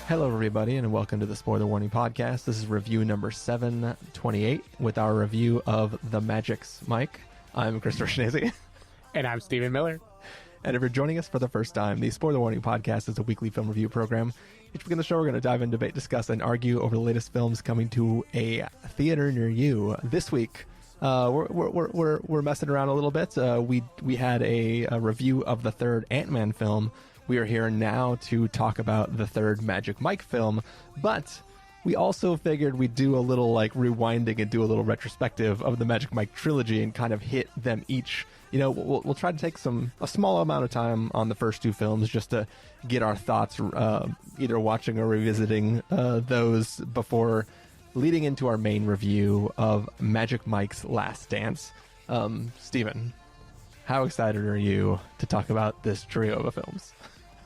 Hello, everybody, and welcome to the Spoiler Warning Podcast. This is review number 728 with our review of The Magic's Mike. I'm Christopher Schnese. And I'm Stephen Miller. And if you're joining us for the first time, the Spoiler Warning Podcast is a weekly film review program. Each week in the show, we're going to dive in, debate, discuss, and argue over the latest films coming to a theater near you. This week, we're messing around a little bit. We had a review of the third Ant-Man film. We are here now to talk about the third Magic Mike film, but we also figured we'd do a little rewinding and do a little retrospective of the Magic Mike trilogy and kind of hit them each. You know, we'll try to take a small amount of time on the first two films just to get our thoughts, either watching or revisiting those before leading into our main review of Magic Mike's Last Dance. Steven, how excited are you to talk about this trio of films?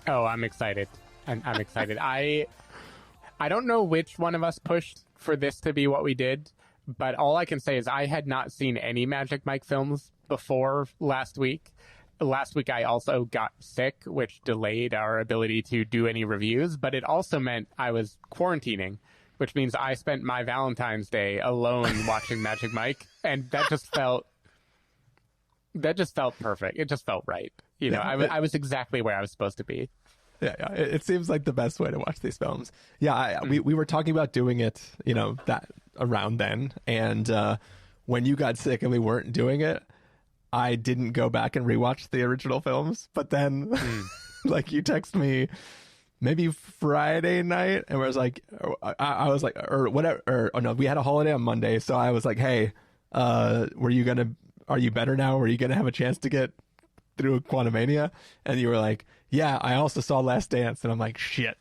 Oh, I'm excited. I'm excited. I don't know which one of us pushed for this to be what we did, but all I can say is I had not seen any Magic Mike films before last week. Last week I also got sick, which delayed our ability to do any reviews, but it also meant I was quarantining, which means I spent my Valentine's Day alone watching Magic Mike, and that just felt perfect. It just felt right. You know, I was exactly where I was supposed to be. Yeah. It seems like the best way to watch these films. Yeah, we were talking about doing it, that around then. And when you got sick and we weren't doing it, I didn't go back and rewatch the original films. But then, you text me maybe Friday night, and I was like, or whatever. Or no, we had a holiday on Monday, so I was like, hey, are you better now? Were you gonna have a chance to get through Quantumania? And you were like, yeah, I also saw Last Dance. And I'm like, shit.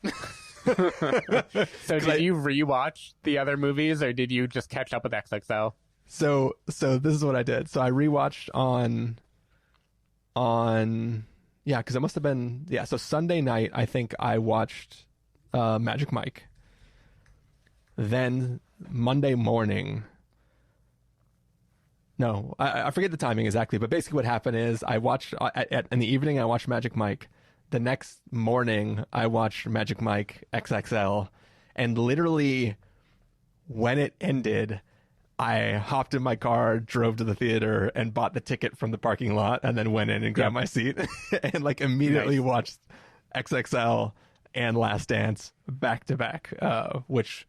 So did you rewatch the other movies, or did you just catch up with XXL? So this is what I did. So I rewatched on because it must have been, so Sunday night, I think I watched Magic Mike. Then Monday morning, no, I forget the timing exactly, but basically what happened is I watched, in the evening, I watched Magic Mike. The next morning, I watched Magic Mike XXL. And literally, when it ended, I hopped in my car, drove to the theater, and bought the ticket from the parking lot, and then went in and grabbed my seat. And immediately watched XXL and Last Dance back to back, which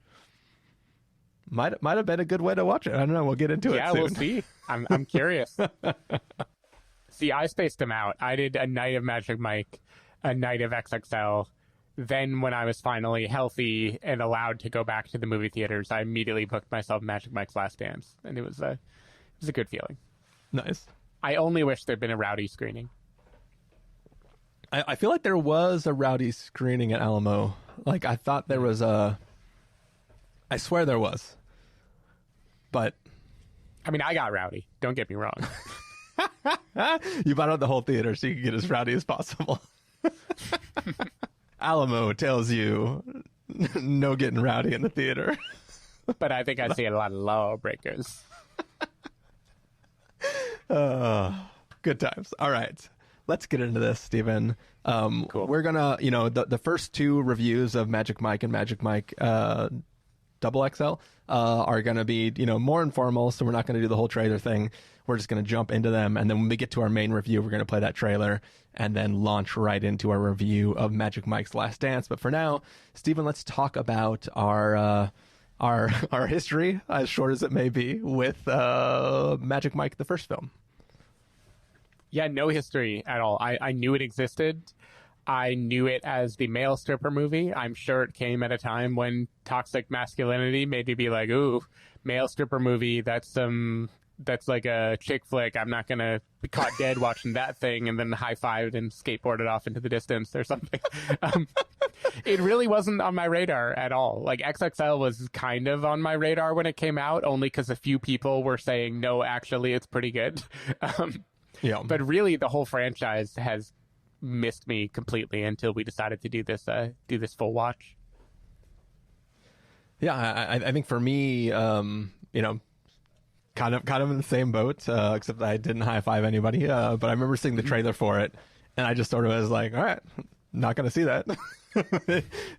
might have been a good way to watch it. I don't know. We'll get into it soon. Yeah, we'll see. I'm curious. See, I spaced them out. I did a night of Magic Mike, a night of XXL. Then when I was finally healthy and allowed to go back to the movie theaters, I immediately booked myself Magic Mike's Last Dance. And it was a good feeling. Nice. I only wish there'd been a rowdy screening. I feel like there was a rowdy screening at Alamo. I thought there was I swear there was. But I mean, I got rowdy. Don't get me wrong. You bought out the whole theater so you could get as rowdy as possible. Alamo tells you no getting rowdy in the theater. But I think I see a lot of lawbreakers. Good times. All right. Let's get into this, Steven. Cool. We're going to, the first two reviews of Magic Mike and Magic Mike Double XL are going to be, more informal, so we're not going to do the whole trailer thing. We're just going to jump into them, and then when we get to our main review, we're going to play that trailer and then launch right into our review of Magic Mike's Last Dance. But for now, Steven, let's talk about our history, as short as it may be, with Magic Mike, the first film. Yeah, no history at all. I knew it existed. I knew it as the male stripper movie. I'm sure it came at a time when toxic masculinity made me be like, ooh, male stripper movie, that's like a chick flick. I'm not going to be caught dead watching that thing, and then high-fived and skateboarded off into the distance or something. It really wasn't on my radar at all. XXL was kind of on my radar when it came out, only because a few people were saying, no, actually, it's pretty good. Yeah. But really, the whole franchise has missed me completely until we decided to do this full watch. Yeah, I think for me, kind of in the same boat, except I didn't high five anybody. But I remember seeing the trailer for it, and I just sort of was like, all right, not going to see that.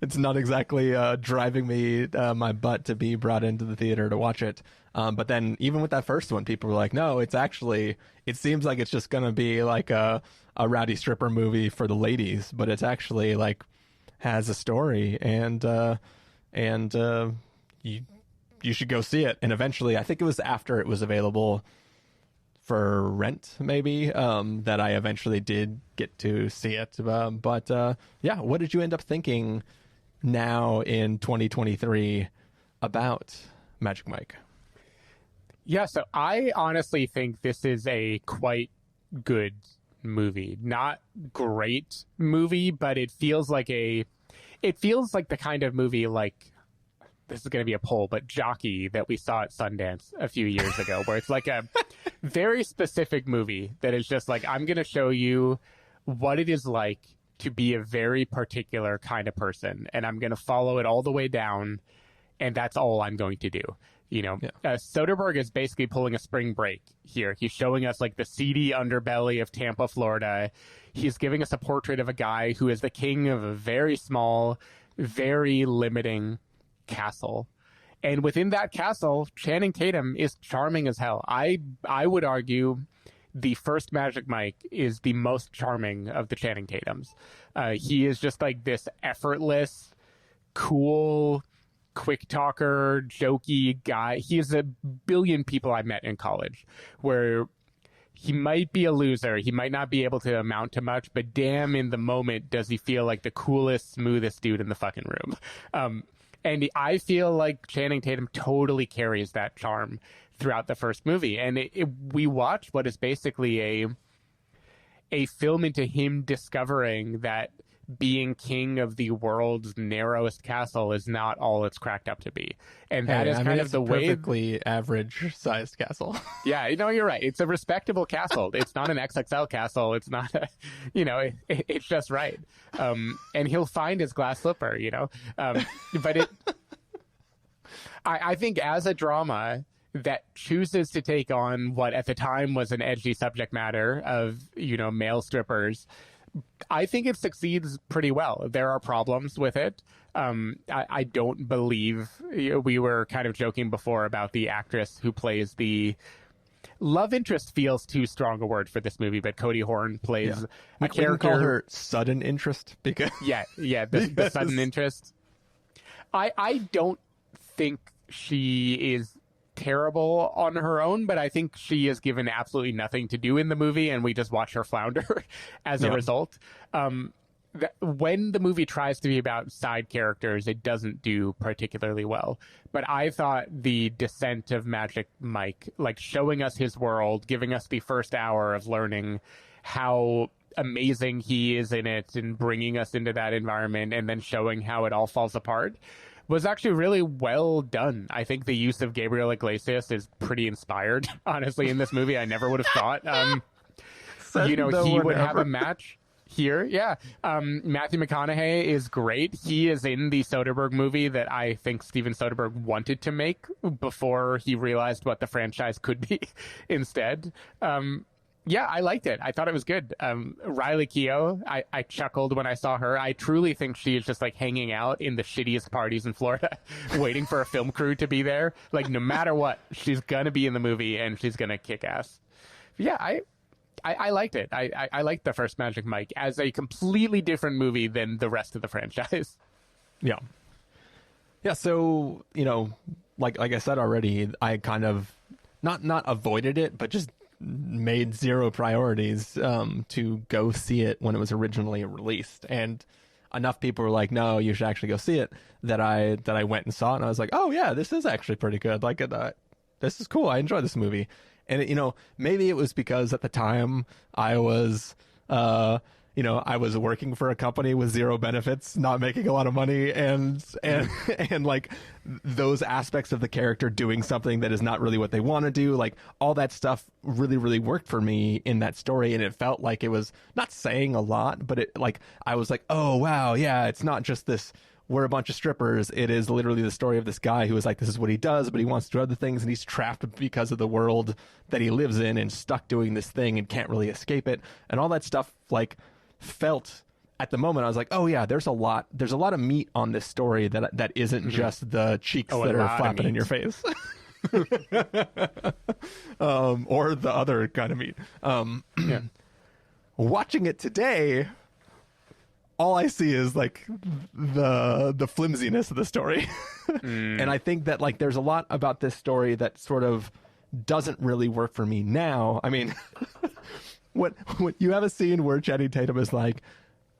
It's not exactly driving me my butt to be brought into the theater to watch it. But then even with that first one, people were like, no, it seems like it's just going to be like a rowdy stripper movie for the ladies, but it's actually like has a story, and you should go see it. And eventually, I think it was after it was available for rent, maybe, that I eventually did get to see it. But yeah, what did you end up thinking now in 2023 about Magic Mike? Yeah, so I honestly think this is a quite good movie. Not great movie, but it feels like the kind of movie, like, this is going to be a poll, but Jockey that we saw at Sundance a few years ago, where it's like a very specific movie that is just like, I'm going to show you what it is like to be a very particular kind of person, and I'm going to follow it all the way down, and that's all I'm going to do. Soderbergh is basically pulling a Spring Break here. He's showing us like the seedy underbelly of Tampa, Florida. He's giving us a portrait of a guy who is the king of a very small, very limiting castle. And within that castle, Channing Tatum is charming as hell. I would argue the first Magic Mike is the most charming of the Channing Tatums. He is just like this effortless, cool, quick talker, jokey guy. He is a billion people I met in college where he might be a loser. He might not be able to amount to much, but damn, in the moment, does he feel like the coolest, smoothest dude in the fucking room. And I feel like Channing Tatum totally carries that charm throughout the first movie. And we watch what is basically a film into him discovering that being king of the world's narrowest castle is not all it's cracked up to be. And that is kind of the way... perfectly average-sized castle. Yeah, you're right. It's a respectable castle. It's not an XXL castle. It's not a... it's just right. And he'll find his glass slipper, But I think as a drama that chooses to take on what at the time was an edgy subject matter of, male strippers, I think it succeeds pretty well. There are problems with it. I don't believe, we were kind of joking before about the actress who plays the love interest, feels too strong a word for this movie, but Cody Horn plays a character. We can call her sudden interest because the sudden interest. I don't think she is terrible on her own, but I think she is given absolutely nothing to do in the movie, and we just watch her flounder as a result. When the movie tries to be about side characters, it doesn't do particularly well. But I thought the descent of Magic Mike, like showing us his world, giving us the first hour of learning how amazing he is in it and bringing us into that environment, and then showing how it all falls apart, was actually really well done. I think the use of Gabriel Iglesias is pretty inspired, honestly, in this movie. I never would have thought, he would have a match here. Yeah. Matthew McConaughey is great. He is in the Soderbergh movie that I think Steven Soderbergh wanted to make before he realized what the franchise could be instead. Yeah, I liked it. I thought it was good. Riley Keough, I chuckled when I saw her. I truly think she is just like hanging out in the shittiest parties in Florida, waiting for a film crew to be there. Like, no matter what, she's going to be in the movie and she's going to kick ass. Yeah, I liked it. I liked the first Magic Mike as a completely different movie than the rest of the franchise. Yeah. Yeah, so, like I said already, I kind of not avoided it, but just made zero priorities to go see it when it was originally released, and enough people were like, no, you should actually go see it, that I went and saw it, and I was like, oh yeah, this is actually pretty good. Like, this is cool. I enjoy this movie. And maybe it was because at the time I was I was working for a company with zero benefits, not making a lot of money, and like those aspects of the character doing something that is not really what they want to do, like all that stuff really, really worked for me in that story. And it felt like it was not saying a lot, but it, like, I was like, oh wow, yeah, it's not just this, we're a bunch of strippers. It is literally the story of this guy who is like, this is what he does, but he wants to do other things, and he's trapped because of the world that he lives in and stuck doing this thing and can't really escape it. And all that stuff, like, felt at the moment I was like, oh yeah, there's a lot of meat on this story that isn't just the cheeks that are flapping in your face. Or the other kind of meat. Watching it today, all I see is like the flimsiness of the story. And I think that like there's a lot about this story that sort of doesn't really work for me now. I mean, what you have a scene where Channing Tatum is like,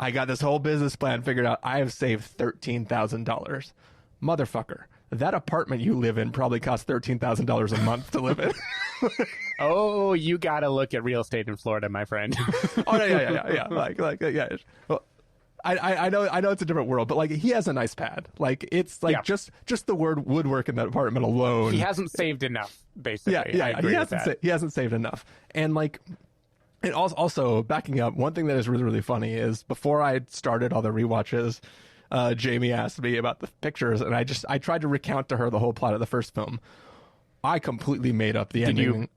I got this whole business plan figured out. I have saved $13,000. Motherfucker. That apartment you live in probably costs $13,000 a month to live in. Oh, you got to look at real estate in Florida, my friend. Oh, yeah. Yeah. Well, I know it's a different world, but like he has a nice pad. Like it's like just the word woodwork in that apartment alone. He hasn't saved enough, basically. Yeah. He hasn't saved enough. And like, it also backing up, one thing that is really, really funny is before I started all the rewatches, Jamie asked me about the pictures, and I tried to recount to her the whole plot of the first film. I completely made up the ending.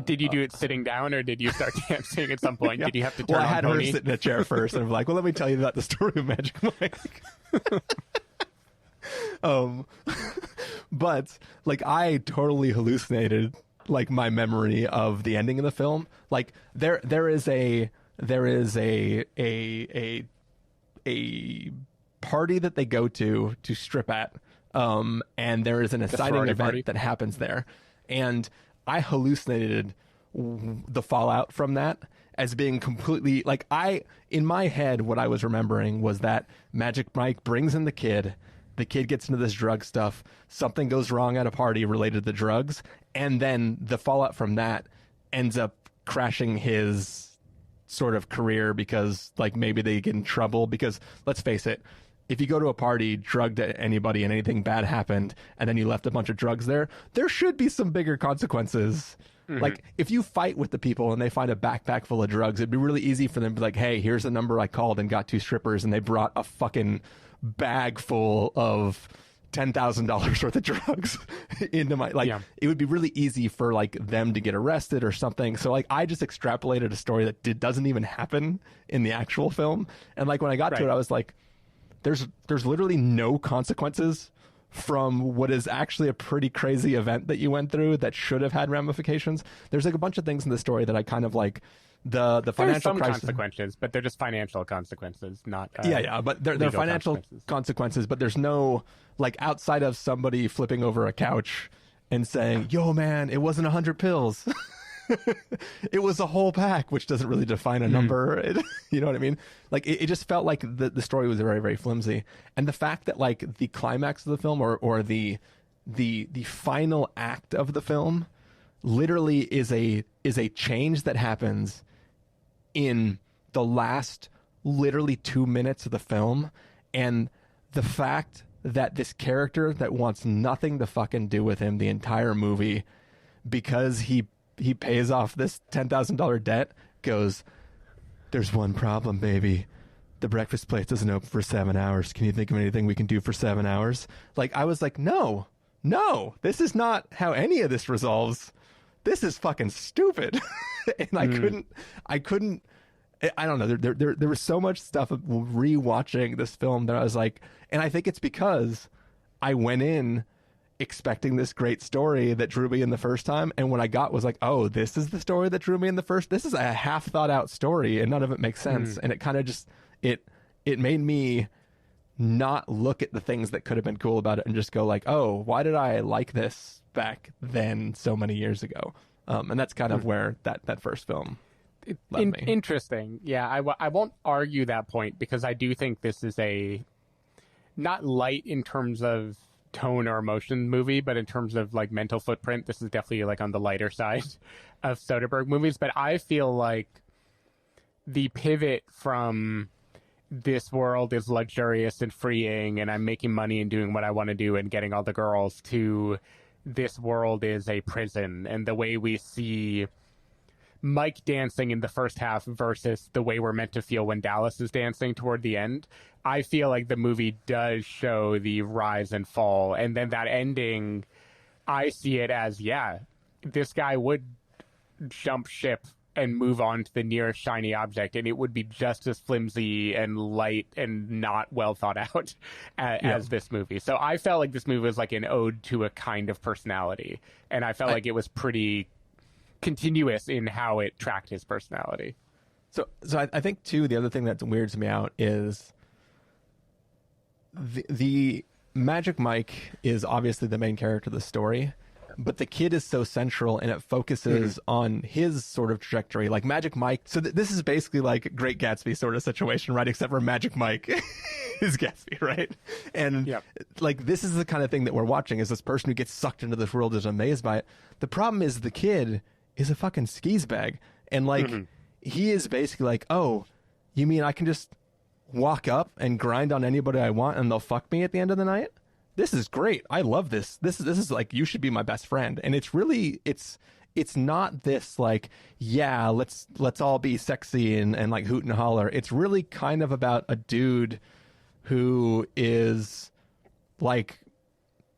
Did you do it sitting down, or did you start dancing at some point? Yeah. Did you have to turn on I had Pony? her sit in a chair first, and I'm like, well, let me tell you about the story of Magic Mike. But like I totally hallucinated like my memory of the ending of the film. Like there is a party that they go to strip at, and there is an exciting event party that happens there, and I hallucinated the fallout from that as being completely like in my head what I was remembering was that Magic Mike brings in the kid gets into this drug stuff, something goes wrong at a party related to drugs, and then the fallout from that ends up crashing his sort of career because like maybe they get in trouble because let's face it, if you go to a party, drugged anybody and anything bad happened and then you left a bunch of drugs there should be some bigger consequences. Like if you fight with the people and they find a backpack full of drugs, it'd be really easy for them to be like, hey, here's the number I called and got 2 strippers and they brought a fucking bag full of $10,000 worth of drugs into my it would be really easy for like them to get arrested or something. So like I just extrapolated a story that doesn't even happen in the actual film, and like when I got to it I was like, there's literally no consequences from what is actually a pretty crazy event that you went through that should have had ramifications. There's like a bunch of things in the story that I kind of like the financial crisis. Consequences, but they're just financial consequences, not but they're financial consequences, but there's no like outside of somebody flipping over a couch and saying, yo man, it wasn't 100 pills. It was a whole pack, which doesn't really define a number. You know what I mean? Like it just felt like the story was very, very flimsy, and the fact that like the climax of the film or the final act of the film literally is a change that happens in the last literally 2 minutes of the film, and the fact that this character that wants nothing to fucking do with him the entire movie because he pays off this $10,000 debt goes, there's one problem, baby. The breakfast place doesn't open for 7 hours. Can you think of anything we can do for 7 hours? Like, I was like, no, this is not how any of this resolves. This is fucking stupid. And I couldn't, I don't know. There was so much stuff of rewatching this film that I was like, and I think it's because I went in expecting this great story that drew me in the first time, and what I got was like, oh, this is the story that drew me in the first. This is a half thought out story, and none of it makes sense. And it kind of just it made me not look at the things that could have been cool about it and just go like, oh, why did I like this back then so many years ago? And that's kind of where that first film led me. Interesting. Yeah, I won't argue that point because I do think this is a not light in terms of tone or emotion movie, but in terms of like mental footprint, this is definitely like on the lighter side of Soderbergh movies. But I feel like the pivot from this world is luxurious and freeing and I'm making money and doing what I want to do and getting all the girls to this world is a prison, and the way we see Mike dancing in the first half versus the way we're meant to feel when Dallas is dancing toward the end, I feel like the movie does show the rise and fall. And then that ending, I see it as, yeah, this guy would jump ship and move on to the nearest shiny object, and it would be just as flimsy and light and not well thought out as this movie. So I felt like this movie was like an ode to a kind of personality, and I felt like it was pretty continuous in how it tracked his personality. So I think too, the other thing that weirds me out is the Magic Mike is obviously the main character of the story, but the kid is so central, and it focuses on his sort of trajectory. Like Magic Mike, so this is basically like Great Gatsby sort of situation, right? Except for Magic Mike is Gatsby, right? And like this is the kind of thing that we're watching, is this person who gets sucked into this world, is amazed by it. The problem is the kid is a fucking skis bag, and like he is basically like, oh, you mean I can just walk up and grind on anybody I want and they'll fuck me at the end of the night? This is great. I love this. This is like, you should be my best friend. And it's really, it's not this like, yeah, let's all be sexy and like hoot and holler. It's really kind of about a dude who is like,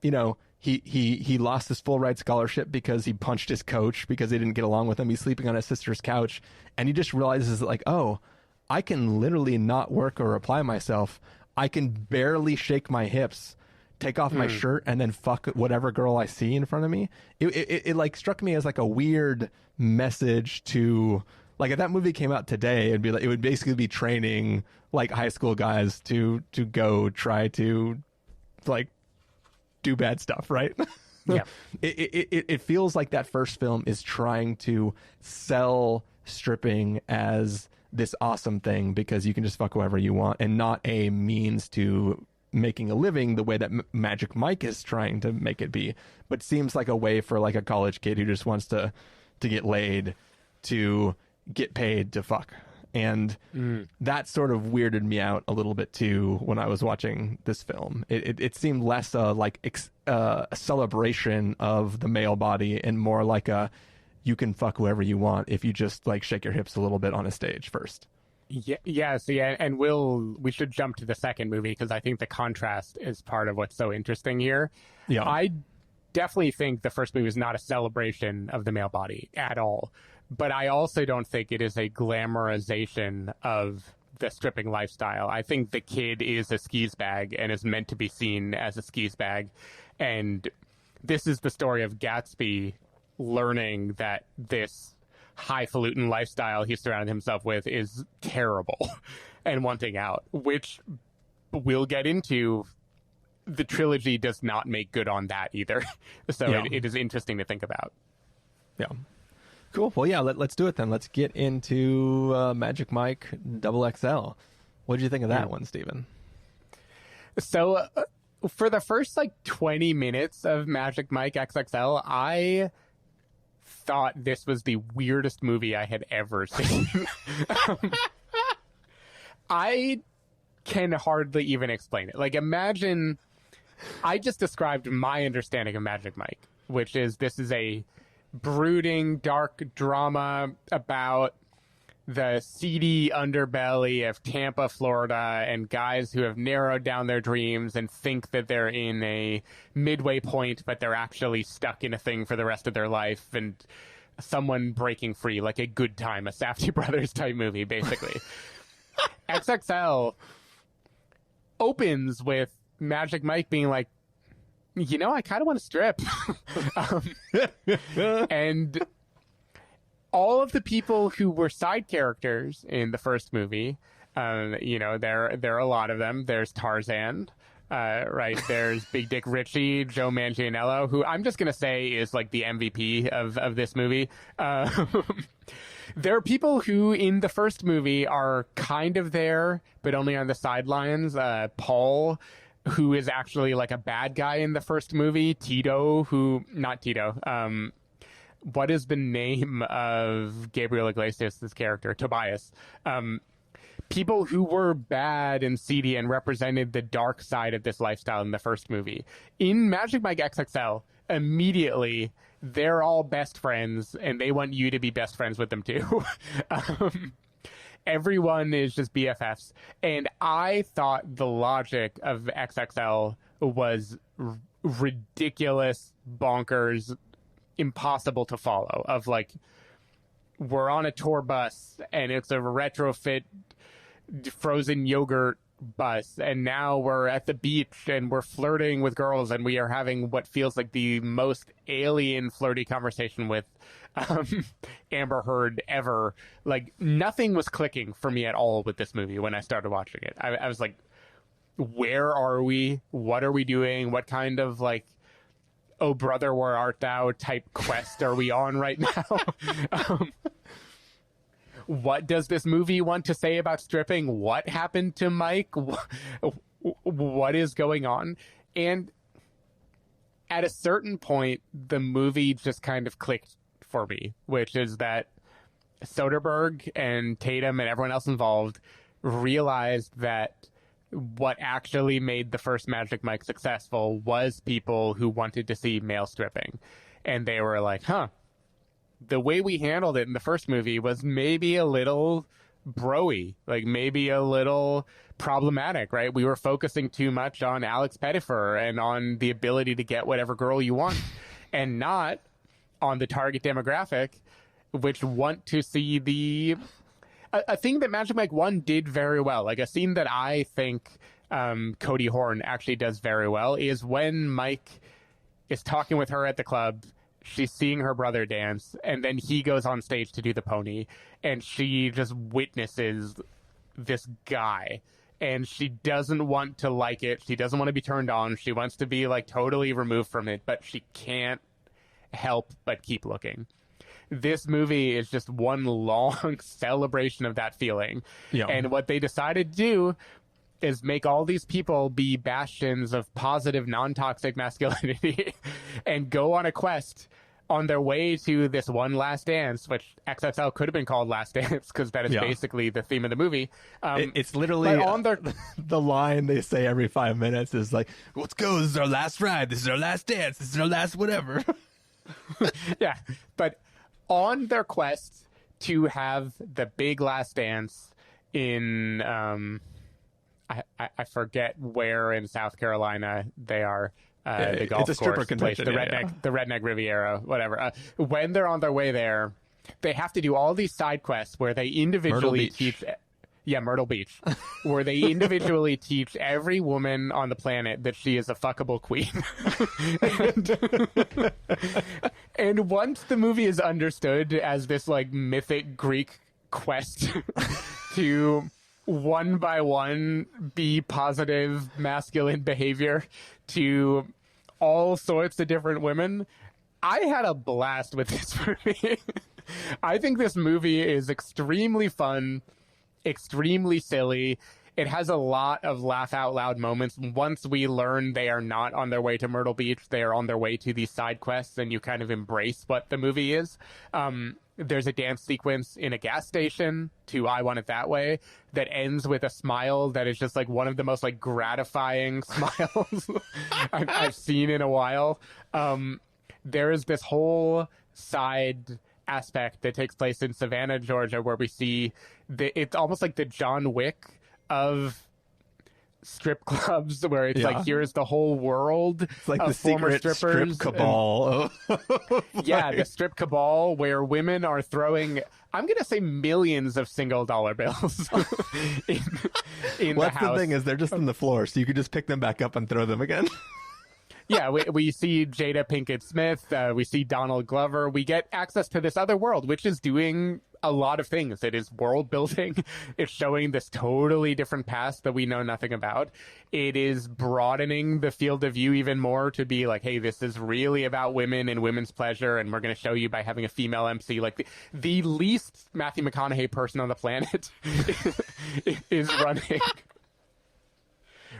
you know, he lost his full ride scholarship because he punched his coach because they didn't get along with him. He's sleeping on his sister's couch, and he just realizes that like, oh, I can literally not work or apply myself. I can barely shake my hips, take off my shirt, and then fuck whatever girl I see in front of me. It like struck me as like a weird message to, like, if that movie came out today, it'd be like, it would basically be training like high school guys to go try to like do bad stuff, right? Yeah. It feels like that first film is trying to sell stripping as this awesome thing because you can just fuck whoever you want, and not a means to making a living the way that Magic Mike is trying to make it be, but seems like a way for like a college kid who just wants to get laid to get paid to fuck. And that sort of weirded me out a little bit too when I was watching this film. It seemed less like a celebration of the male body and more like a, you can fuck whoever you want if you just like shake your hips a little bit on a stage first. And we should jump to the second movie because I think the contrast is part of what's so interesting here. Yeah, I definitely think the first movie is not a celebration of the male body at all, but I also don't think it is a glamorization of the stripping lifestyle. I think the kid is a skis bag and is meant to be seen as a skis bag, and this is the story of Gatsby learning that this highfalutin lifestyle he surrounded himself with is terrible and wanting out, which we'll get into. The trilogy does not make good on that either. So it is interesting to think about. Yeah. Cool. Well, yeah, let's do it then. Let's get into Magic Mike XXL. What did you think of that one, Steven? So for the first like 20 minutes of Magic Mike XXL, I thought this was the weirdest movie I had ever seen. I can hardly even explain it. Like, imagine, I just described my understanding of Magic Mike, which is this is a brooding, dark drama about the seedy underbelly of Tampa, Florida, and guys who have narrowed down their dreams and think that they're in a midway point, but they're actually stuck in a thing for the rest of their life, and someone breaking free, like a Good Time, a Safdie Brothers type movie, basically. XXL opens with Magic Mike being like, you know, I kind of want to strip. And all of the people who were side characters in the first movie, you know, there are a lot of them. There's Tarzan, right? There's Big Dick Richie, Joe Manganiello, who I'm just going to say is like the MVP of this movie. There are people who in the first movie are kind of there, but only on the sidelines. Paul, who is actually like a bad guy in the first movie. Tito, not Tito. What is the name of Gabriel Iglesias' character? Tobias. People who were bad and seedy and represented the dark side of this lifestyle in the first movie. In Magic Mike XXL, immediately they're all best friends and they want you to be best friends with them too. Everyone is just BFFs. And I thought the logic of XXL was ridiculous, bonkers, impossible to follow. Of like, we're on a tour bus and it's a retrofit frozen yogurt bus, and now we're at the beach and we're flirting with girls and we are having what feels like the most alien flirty conversation with Amber Heard ever. Like, nothing was clicking for me at all with this movie when I started watching it. I was like, where are we? What are we doing? What kind of, like, oh brother, where art thou type quest are we on right now? What does this movie want to say about stripping? What happened to Mike? What is going on? And at a certain point, the movie just kind of clicked for me, which is that Soderbergh and Tatum and everyone else involved realized that what actually made the first Magic Mike successful was people who wanted to see male stripping. And they were like, the way we handled it in the first movie was maybe a little bro-y, like maybe a little problematic, right? We were focusing too much on Alex Pettyfer and on the ability to get whatever girl you want, and not on the target demographic, which want to see a thing that Magic Mike 1 did very well. Like, a scene that I think Cody Horn actually does very well is when Mike is talking with her at the club. She's seeing her brother dance, and then he goes on stage to do the pony, and she just witnesses this guy, and she doesn't want to like it. She doesn't want to be turned on. She wants to be, like, totally removed from it, but she can't help but keep looking. This movie is just one long celebration of that feeling. Yeah. And what they decided to do is make all these people be bastions of positive, non-toxic masculinity and go on a quest on their way to this one last dance, which XXL could have been called Last Dance, because that is basically the theme of the movie. It's literally on their... the line they say every 5 minutes is like, let's go, this is our last ride, this is our last dance, this is our last whatever. Yeah, but on their quest to have the big last dance in... I forget where in South Carolina they are. The golf it's a stripper course convention, place, the Redneck Riviera, whatever. When they're on their way there, they have to do all these side quests where they individually teach. Yeah, Myrtle Beach, where they individually teach every woman on the planet that she is a fuckable queen. And once the movie is understood as this, like, mythic Greek quest to one by one be positive masculine behavior to all sorts of different women, I had a blast with this movie. I think this movie is extremely fun, extremely silly. It has a lot of laugh out loud moments. Once we learn they are not on their way to Myrtle Beach, they are on their way to these side quests, and you kind of embrace what the movie is. There's a dance sequence in a gas station to I Want It That Way that ends with a smile that is just, like, one of the most, like, gratifying smiles I've seen in a while. There is this whole side aspect that takes place in Savannah, Georgia, where we see it's almost like the John Wick of strip clubs, where it's like, here's the whole world, it's like of the former strippers, strip cabal. Yeah, the strip cabal, where women are throwing, I'm gonna say, millions of single dollar bills in What's the house. The thing is, they're just on the floor, so you could just pick them back up and throw them again. Yeah, we see Jada Pinkett Smith, we see Donald Glover. We get access to this other world, which is doing a lot of things. It is world building. It's showing this totally different past that we know nothing about. It is broadening the field of view even more to be like, hey, this is really about women and women's pleasure, and we're going to show you by having a female MC. Like, the least Matthew McConaughey person on the planet is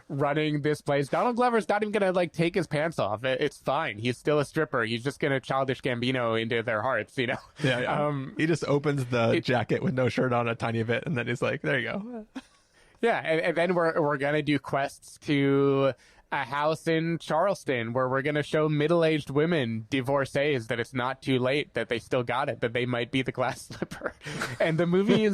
running this place. Donald Glover's not even gonna, like, take his pants off. It's fine. He's still a stripper. He's just gonna Childish Gambino into their hearts, you know? Yeah. He just opens the jacket with no shirt on a tiny bit, and then he's like, there you go. Yeah, and then we're gonna do quests to a house in Charleston where we're gonna show middle-aged women, divorcees, that it's not too late, that they still got it, that they might be the glass slipper. And the movie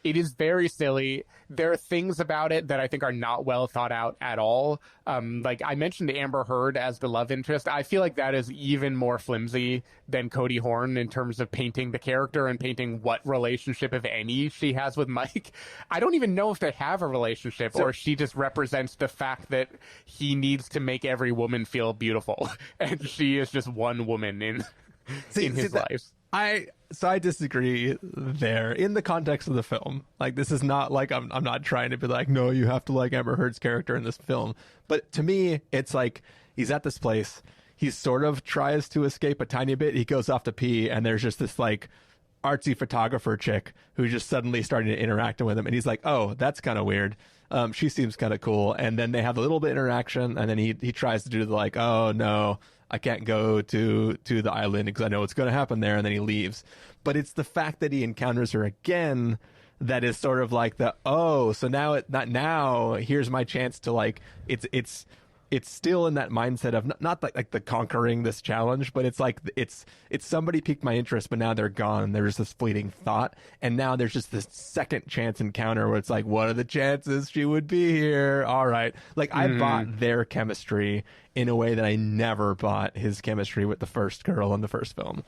It is very silly. There are things about it that I think are not well thought out at all. Like I mentioned Amber Heard as the love interest. I feel like that is even more flimsy than Cody Horn in terms of painting the character and painting what relationship, if any, she has with Mike. I don't even know if they have a relationship, or she just represents the fact that he needs to make every woman feel beautiful. And she is just one woman in his life. I disagree there in the context of the film. Like, this is not like I'm not trying to be like, no, you have to like Amber Heard's character in this film. But to me, it's like he's at this place. He sort of tries to escape a tiny bit. He goes off to pee, and there's just this like artsy photographer chick who's just suddenly starting to interact with him. And he's like, oh, that's kind of weird. She seems kind of cool. And then they have a little bit of interaction, and then he tries to do the like, oh no, I can't go to the island because I know what's going to happen there, and then he leaves. But it's the fact that he encounters her again that is sort of like so now here's my chance to like it's still in that mindset of not like the conquering this challenge, but it's like it's somebody piqued my interest, but now they're gone. There's this fleeting thought, and now there's just this second chance encounter where it's like, what are the chances she would be here? All right, like I bought their chemistry in a way that I never bought his chemistry with the first girl in the first film,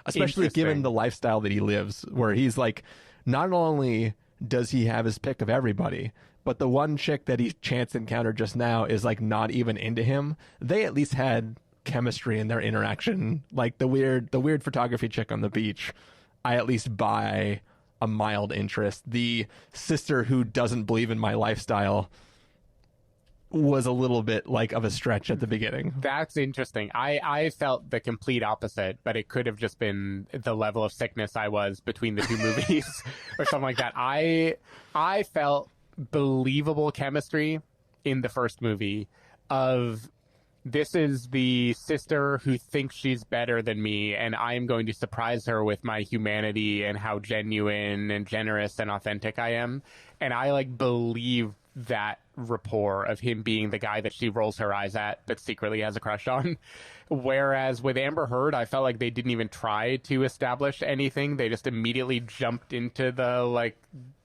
especially given the lifestyle that he lives, where he's like, not only does he have his pick of everybody, but the one chick that he chance encountered just now is like not even into him. They at least had chemistry in their interaction. Like the weird photography chick on the beach, I at least buy a mild interest. The sister who doesn't believe in my lifestyle was a little bit like of a stretch at the beginning. That's interesting. I felt the complete opposite, but it could have just been the level of sickness I was between the two movies or something like that. I felt believable chemistry in the first movie of, this is the sister who thinks she's better than me, and I am going to surprise her with my humanity and how genuine and generous and authentic I am. And I like believe that rapport of him being the guy that she rolls her eyes at but secretly has a crush on. Whereas with Amber Heard, I felt like they didn't even try to establish anything. They just immediately jumped into the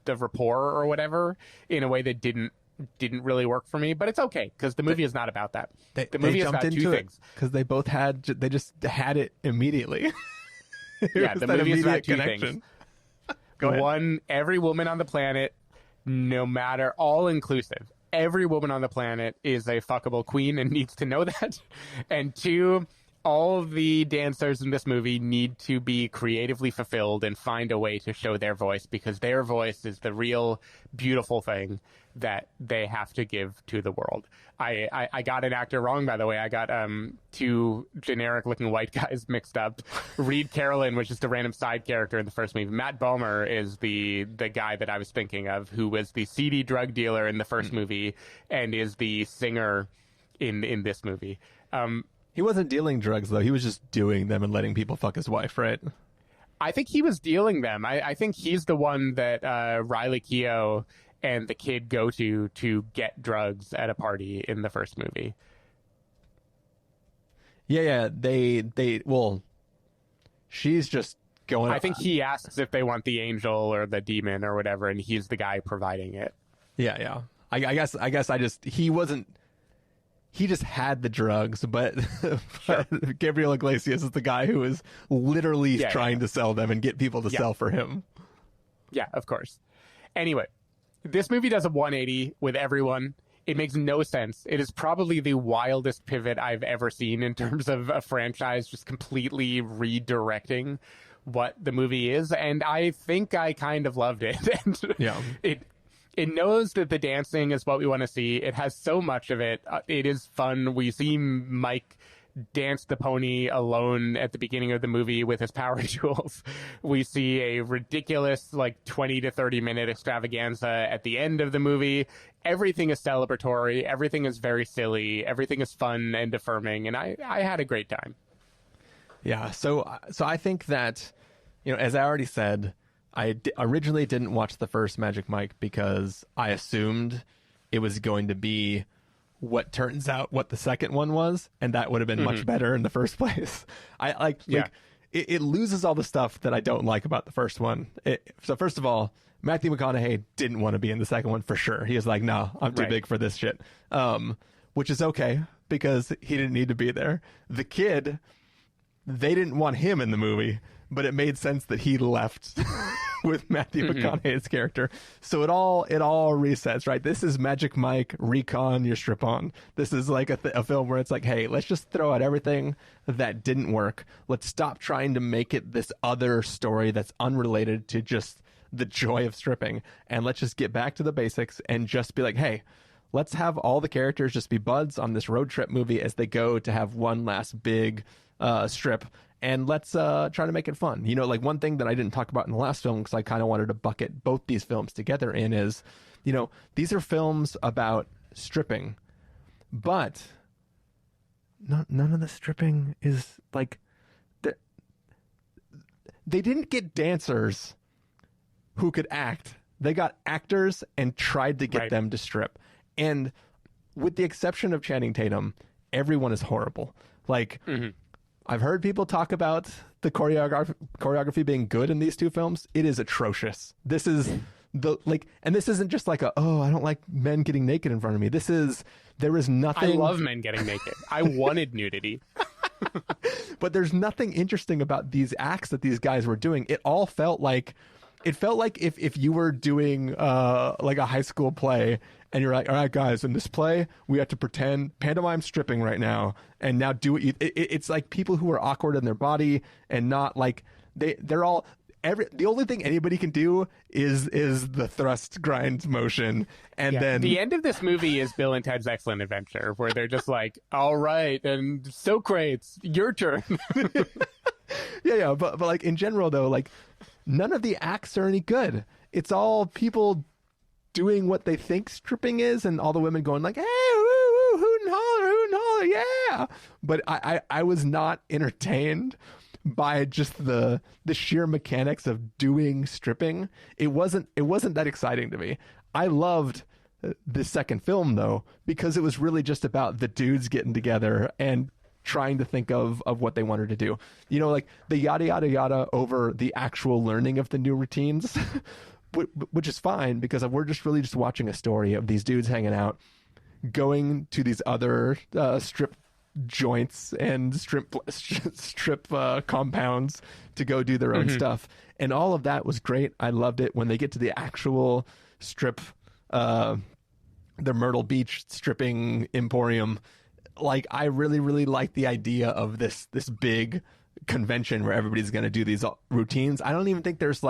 rapport or whatever in a way that didn't really work for me. But it's okay, because the movie is not about that. The movie is about two things. Because they just had it immediately. Yeah, the movie is about two connection. things. Go ahead. One, every woman on the planet, no matter, all inclusive, every woman on the planet is a fuckable queen and needs to know that. And two, all of the dancers in this movie need to be creatively fulfilled and find a way to show their voice, because their voice is the real beautiful thing that they have to give to the world. I got an actor wrong, by the way. I got two generic looking white guys mixed up. Reed Carolyn was just a random side character in the first movie. Matt Bomer is the guy that I was thinking of, who was the seedy drug dealer in the first movie and is the singer in this movie. He wasn't dealing drugs, though. He was just doing them and letting people fuck his wife, right? I think he was dealing them. I think he's the one that Riley Keough and the kid go to get drugs at a party in the first movie. Yeah. Well, she's just going. I think he asks if they want the angel or the demon or whatever, and he's the guy providing it. Yeah. I guess he just had the drugs, but Sure. Gabriel Iglesias is the guy who is literally trying to sell them and get people to sell for him. Yeah, of course. Anyway, this movie does a 180 with everyone. It makes no sense. It is probably the wildest pivot I've ever seen in terms of a franchise just completely redirecting what the movie is. And I think I kind of loved it. And It knows that the dancing is what we want to see. It has so much of it. It is fun. We see Mike dance the pony alone at the beginning of the movie with his power tools. We see a ridiculous 20 to 30 minute extravaganza at the end of the movie. Everything is celebratory. Everything is very silly. Everything is fun and affirming. And I had a great time. Yeah. So I think that, as I already said, I originally didn't watch the first Magic Mike because I assumed it was going to be what turns out what the second one was, and that would have been much better in the first place. It loses all the stuff that I don't like about the first one. So first of all, Matthew McConaughey didn't want to be in the second one for sure. He was like, no, I'm too big for this shit. Which is okay because he didn't need to be there. The kid, they didn't want him in the movie, but it made sense that he left with Matthew McConaughey's character. So it all resets, right? This is Magic Mike Recon your strip on. This is like a film where it's like, hey, let's just throw out everything that didn't work. Let's stop trying to make it this other story that's unrelated to just the joy of stripping, and let's just get back to the basics and just be like, hey, let's have all the characters just be buds on this road trip movie as they go to have one last big strip, and let's try to make it fun. You know, like one thing that I didn't talk about in the last film, because I kind of wanted to bucket both these films together in, is, you know, these are films about stripping, but none of the stripping is like, they didn't get dancers who could act. They got actors and tried to get them to strip. And with the exception of Channing Tatum, everyone is horrible. Like, I've heard people talk about the choreography being good in these two films. It is atrocious. This is and this isn't just like I don't like men getting naked in front of me. There is nothing. I love men getting naked. I wanted nudity. But there's nothing interesting about these acts that these guys were doing. It felt like if you were doing like a high school play and you're like, all right, guys, in this play, we have to pretend pantomime stripping right now, and now do it. It's like people who are awkward in their body and not like they're all. The only thing anybody can do is the thrust grind motion, and then the end of this movie is Bill and Ted's Excellent Adventure, where they're just like, all right, and Socrates, your turn. yeah, but like in general though, like none of the acts are any good. It's all people doing what they think stripping is, and all the women going like, hey, woo, woo, hoot and holler, yeah. But I was not entertained by just the sheer mechanics of doing stripping. It wasn't that exciting to me. I loved the second film though, because it was really just about the dudes getting together and trying to think of what they wanted to do. You know, like the yada yada yada over the actual learning of the new routines, which is fine because we're really just watching a story of these dudes hanging out, going to these other strip joints and strip compounds to go do their own stuff, and all of that was great. I loved it. When they get to the actual strip, the Myrtle Beach stripping emporium, like I really like the idea of this big convention where everybody's going to do these routines. I don't even think there's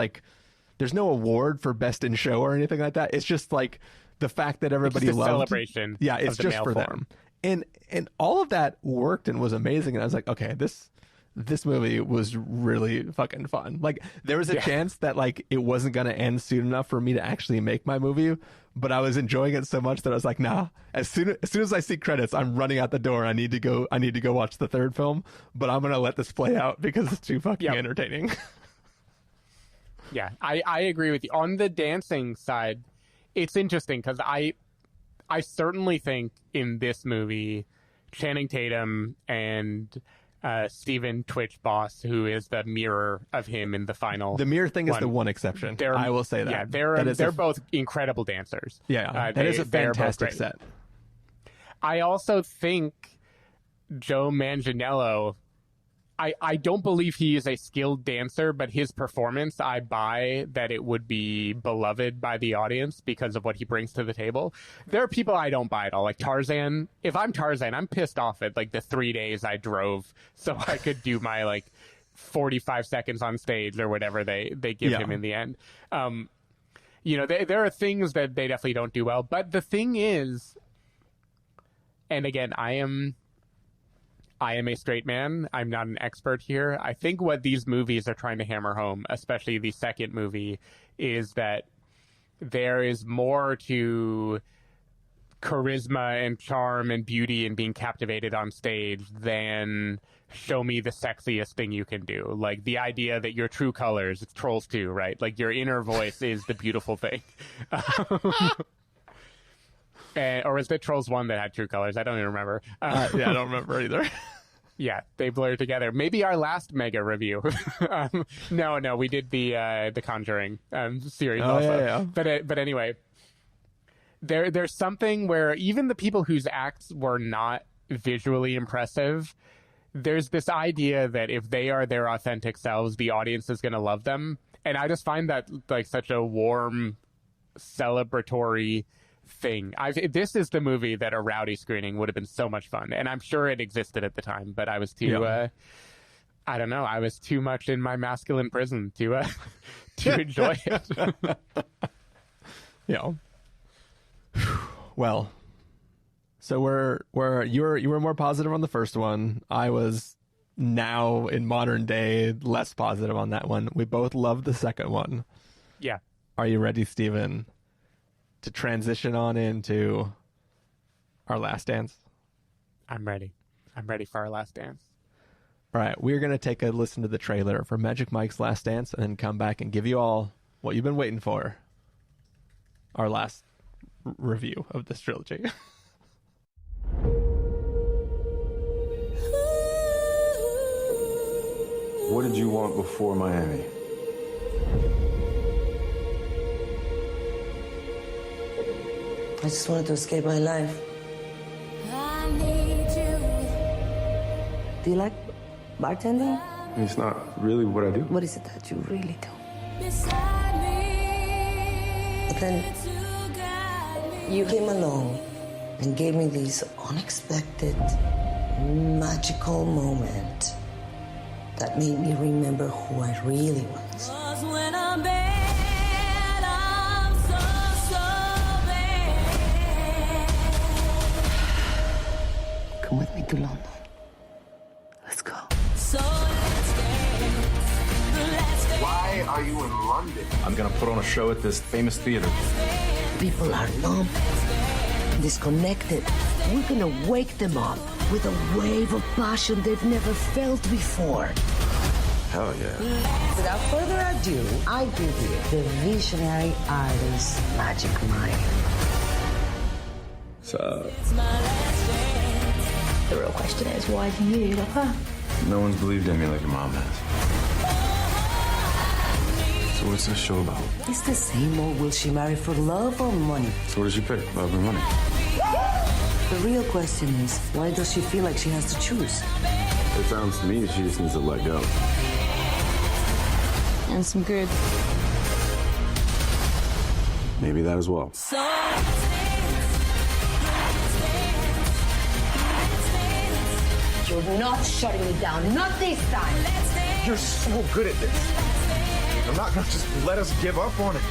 no award for best in show or anything like that. It's just like the fact that everybody loved celebration. Yeah, it's just for them. And all of that worked and was amazing. And I was like, okay, this movie was really fucking fun. Like there was a chance that like it wasn't going to end soon enough for me to actually make my movie, but I was enjoying it so much that I was like, nah, as soon as I see credits, I'm running out the door. I need to go watch the third film, but I'm going to let this play out because it's too fucking entertaining. Yeah, I agree with you. On the dancing side, it's interesting because I certainly think in this movie, Channing Tatum and Steven Twitch Boss, who is the mirror of him in the final. The mirror thing is the one exception. I will say that. Yeah, they're both incredible dancers. Yeah, that is a fantastic set. I also think Joe Manganiello, I don't believe he is a skilled dancer, but his performance, I buy that it would be beloved by the audience because of what he brings to the table. There are people I don't buy at all, like Tarzan. If I'm Tarzan, I'm pissed off at like the 3 days I drove so I could do my like 45 seconds on stage or whatever they give him in the end. You know, there are things that they definitely don't do well. But the thing is, and again, I am a straight man. I'm not an expert here. I think what these movies are trying to hammer home, especially the second movie, is that there is more to charisma and charm and beauty and being captivated on stage than show me the sexiest thing you can do. Like the idea that your true colors, it's Trolls 2, right? Like your inner voice is the beautiful thing. Or is it Trolls 1 that had true colors? I don't even remember. Yeah, I don't remember either. Yeah, they blur together. Maybe our last mega review. No, we did the Conjuring series also. Yeah. But anyway, there's something where even the people whose acts were not visually impressive, there's this idea that if they are their authentic selves, the audience is going to love them. And I just find that like such a warm, celebratory thing. This is the movie that a rowdy screening would have been so much fun, and I'm sure it existed at the time, but I was too I don't know, I was too much in my masculine prison to enjoy it. Yeah. Well, so you were more positive on the first one. I was, now in modern day, less positive on that one. We both loved the second one. Yeah. Are you ready, Steven, to transition on into our last dance? I'm ready. I'm ready for our last dance. All right, we're going to take a listen to the trailer for Magic Mike's Last Dance and then come back and give you all what you've been waiting for. Our last review of this trilogy. What did you want before Miami? I just wanted to escape my life. I need you. Do you like bartending? It's not really what I do. What is it that you really do? Beside me. But then To guide me. you came along and gave me this unexpected, magical moment that made me remember who I really was. 'Cause when I'm bad, I'm so bad. Come with me to London. Let's go. So let's dance. Why are you in London? I'm gonna put on a show at this famous theater. People are numb, disconnected. We're gonna wake them up with a wave of passion they've never felt before. Hell yeah. Without further ado, I give you the visionary artist, Magic Mike. So, The real question is, why do you love her? no one's believed in me like your mom has. So what's this show about? It's the same old, will she marry for love or money? So what does she pick? Love or money? The real question is, why does she feel like she has to choose? It sounds to me she just needs to let go. And some good. Maybe that as well. So let's dance. You're not shutting me down, not this time. You're so good at this. I'm not gonna just let us give up on it.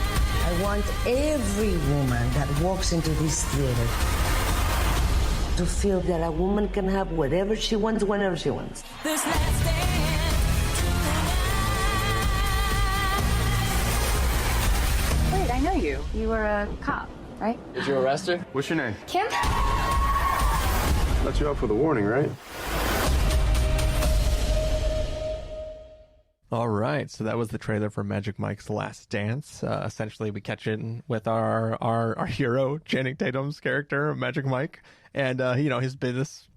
I want every woman that walks into this theater to feel that a woman can have whatever she wants, whenever she wants. This last dance. Wait, I know you. You were a cop, right? Did you arrest her? What's your name? Kim? Let you up with a warning, right? All right, so that was the trailer for Magic Mike's Last Dance. Essentially, we catch in with our hero, Channing Tatum's character, Magic Mike, and his business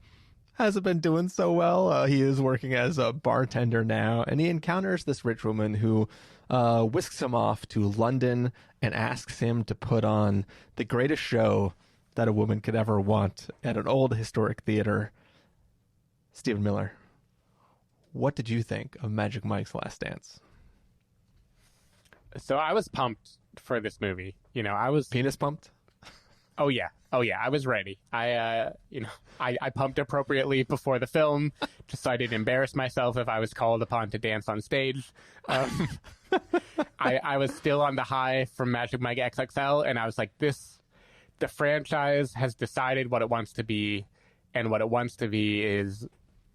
hasn't been doing so well. He is working as a bartender now, and he encounters this rich woman who whisks him off to London and asks him to put on the greatest show that a woman could ever want at an old historic theater. Steven Miller, what did you think of Magic Mike's Last Dance? So I was pumped for this movie. I was Penis pumped? Oh yeah, I was ready. I pumped appropriately before the film, just so I didn't embarrass myself if I was called upon to dance on stage. I was still on the high from Magic Mike XXL, and I was like, the franchise has decided what it wants to be, and what it wants to be is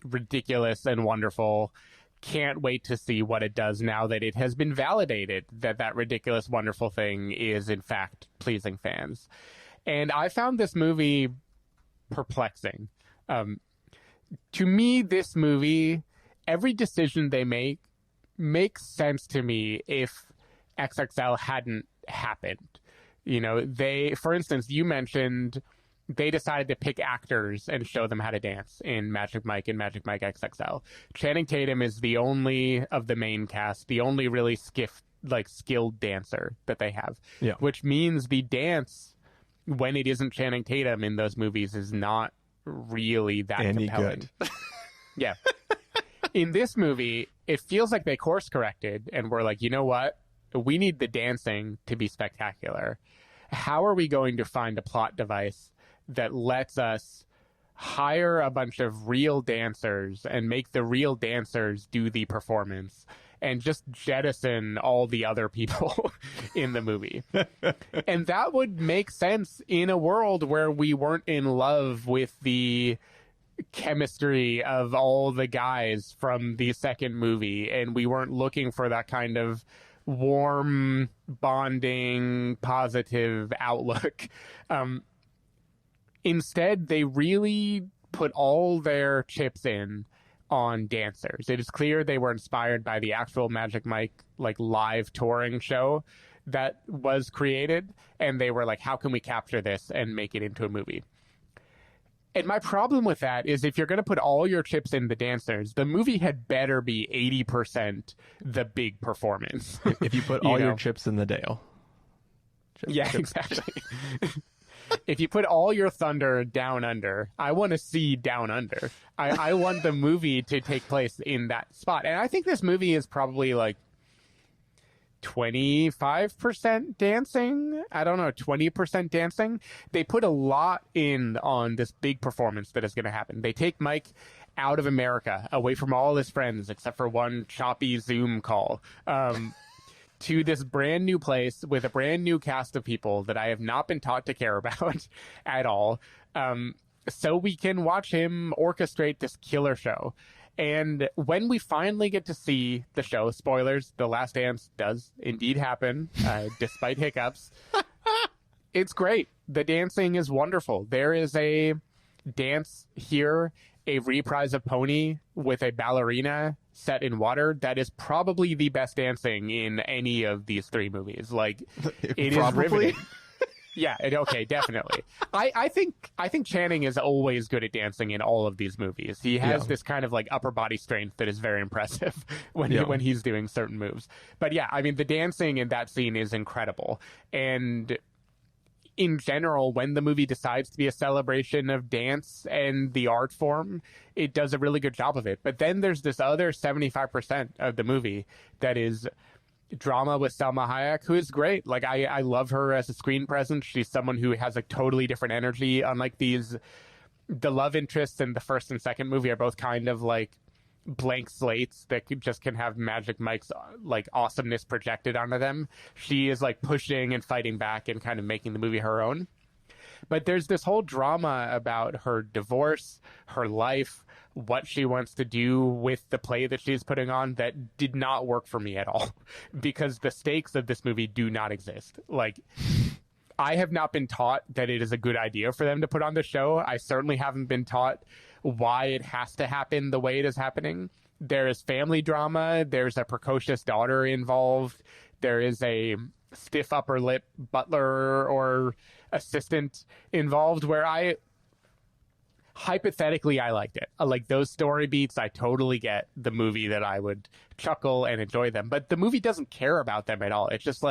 ridiculous and wonderful. Can't wait to see what it does now that it has been validated that ridiculous, wonderful thing is in fact pleasing fans. And I found this movie perplexing. To me, this movie, every decision they make makes sense to me if XXL hadn't happened. For instance, you mentioned they decided to pick actors and show them how to dance in Magic Mike and Magic Mike XXL. Channing Tatum is the only of the main cast, the only really skilled dancer that they have. Yeah. Which means the dance, when it isn't Channing Tatum in those movies, is not really that compelling. Good. Yeah. In this movie, it feels like they course corrected and were like, you know what? We need the dancing to be spectacular. How are we going to find a plot device that lets us hire a bunch of real dancers and make the real dancers do the performance and just jettison all the other people in the movie? And that would make sense in a world where we weren't in love with the chemistry of all the guys from the second movie, and we weren't looking for that kind of warm, bonding, positive outlook. Instead, they really put all their chips in on dancers. It is clear they were inspired by the actual Magic Mike live touring show that was created, and they were like, how can we capture this and make it into a movie? And my problem with that is, if you're going to put all your chips in the dancers, the movie had better be 80% the big performance. If you put all your chips in the Dale. Exactly. If you put all your thunder down under, I want to see Down Under. I want the movie to take place in that spot. And I think this movie is probably 25% dancing. I don't know, 20% dancing. They put a lot in on this big performance that is going to happen. They take Mike out of America, away from all his friends, except for one choppy Zoom call, to this brand new place with a brand new cast of people that I have not been taught to care about at all. So we can watch him orchestrate this killer show. And when we finally get to see the show, spoilers, The Last Dance does indeed happen, despite hiccups. It's great. The dancing is wonderful. There is a dance here, a reprise of Pony with a ballerina set in water that is probably the best dancing in any of these three movies. It is riveting. Yeah, okay, definitely. I think Channing is always good at dancing in all of these movies. He has this kind of upper body strength that is very impressive when he's doing certain moves. But yeah, I mean, the dancing in that scene is incredible. And in general, when the movie decides to be a celebration of dance and the art form, it does a really good job of it. But then there's this other 75% of the movie that is drama with Salma Hayek, who is great. I love her as a screen presence. She's someone who has a totally different energy. Unlike the love interests in the first and second movie are both kind of blank slates that can have Magic Mike's awesomeness projected onto them. She is pushing and fighting back and kind of making the movie her own. But there's this whole drama about her divorce, her life, what she wants to do with the play that she's putting on that did not work for me at all, because the stakes of this movie do not exist. I have not been taught that it is a good idea for them to put on the show. I certainly haven't been taught why it has to happen the way it is happening. There is family drama. There's a precocious daughter involved. There is a stiff upper lip butler or assistant involved, where hypothetically I liked it. Those story beats. I totally get the movie that I would chuckle and enjoy them, but the movie doesn't care about them at all. It's just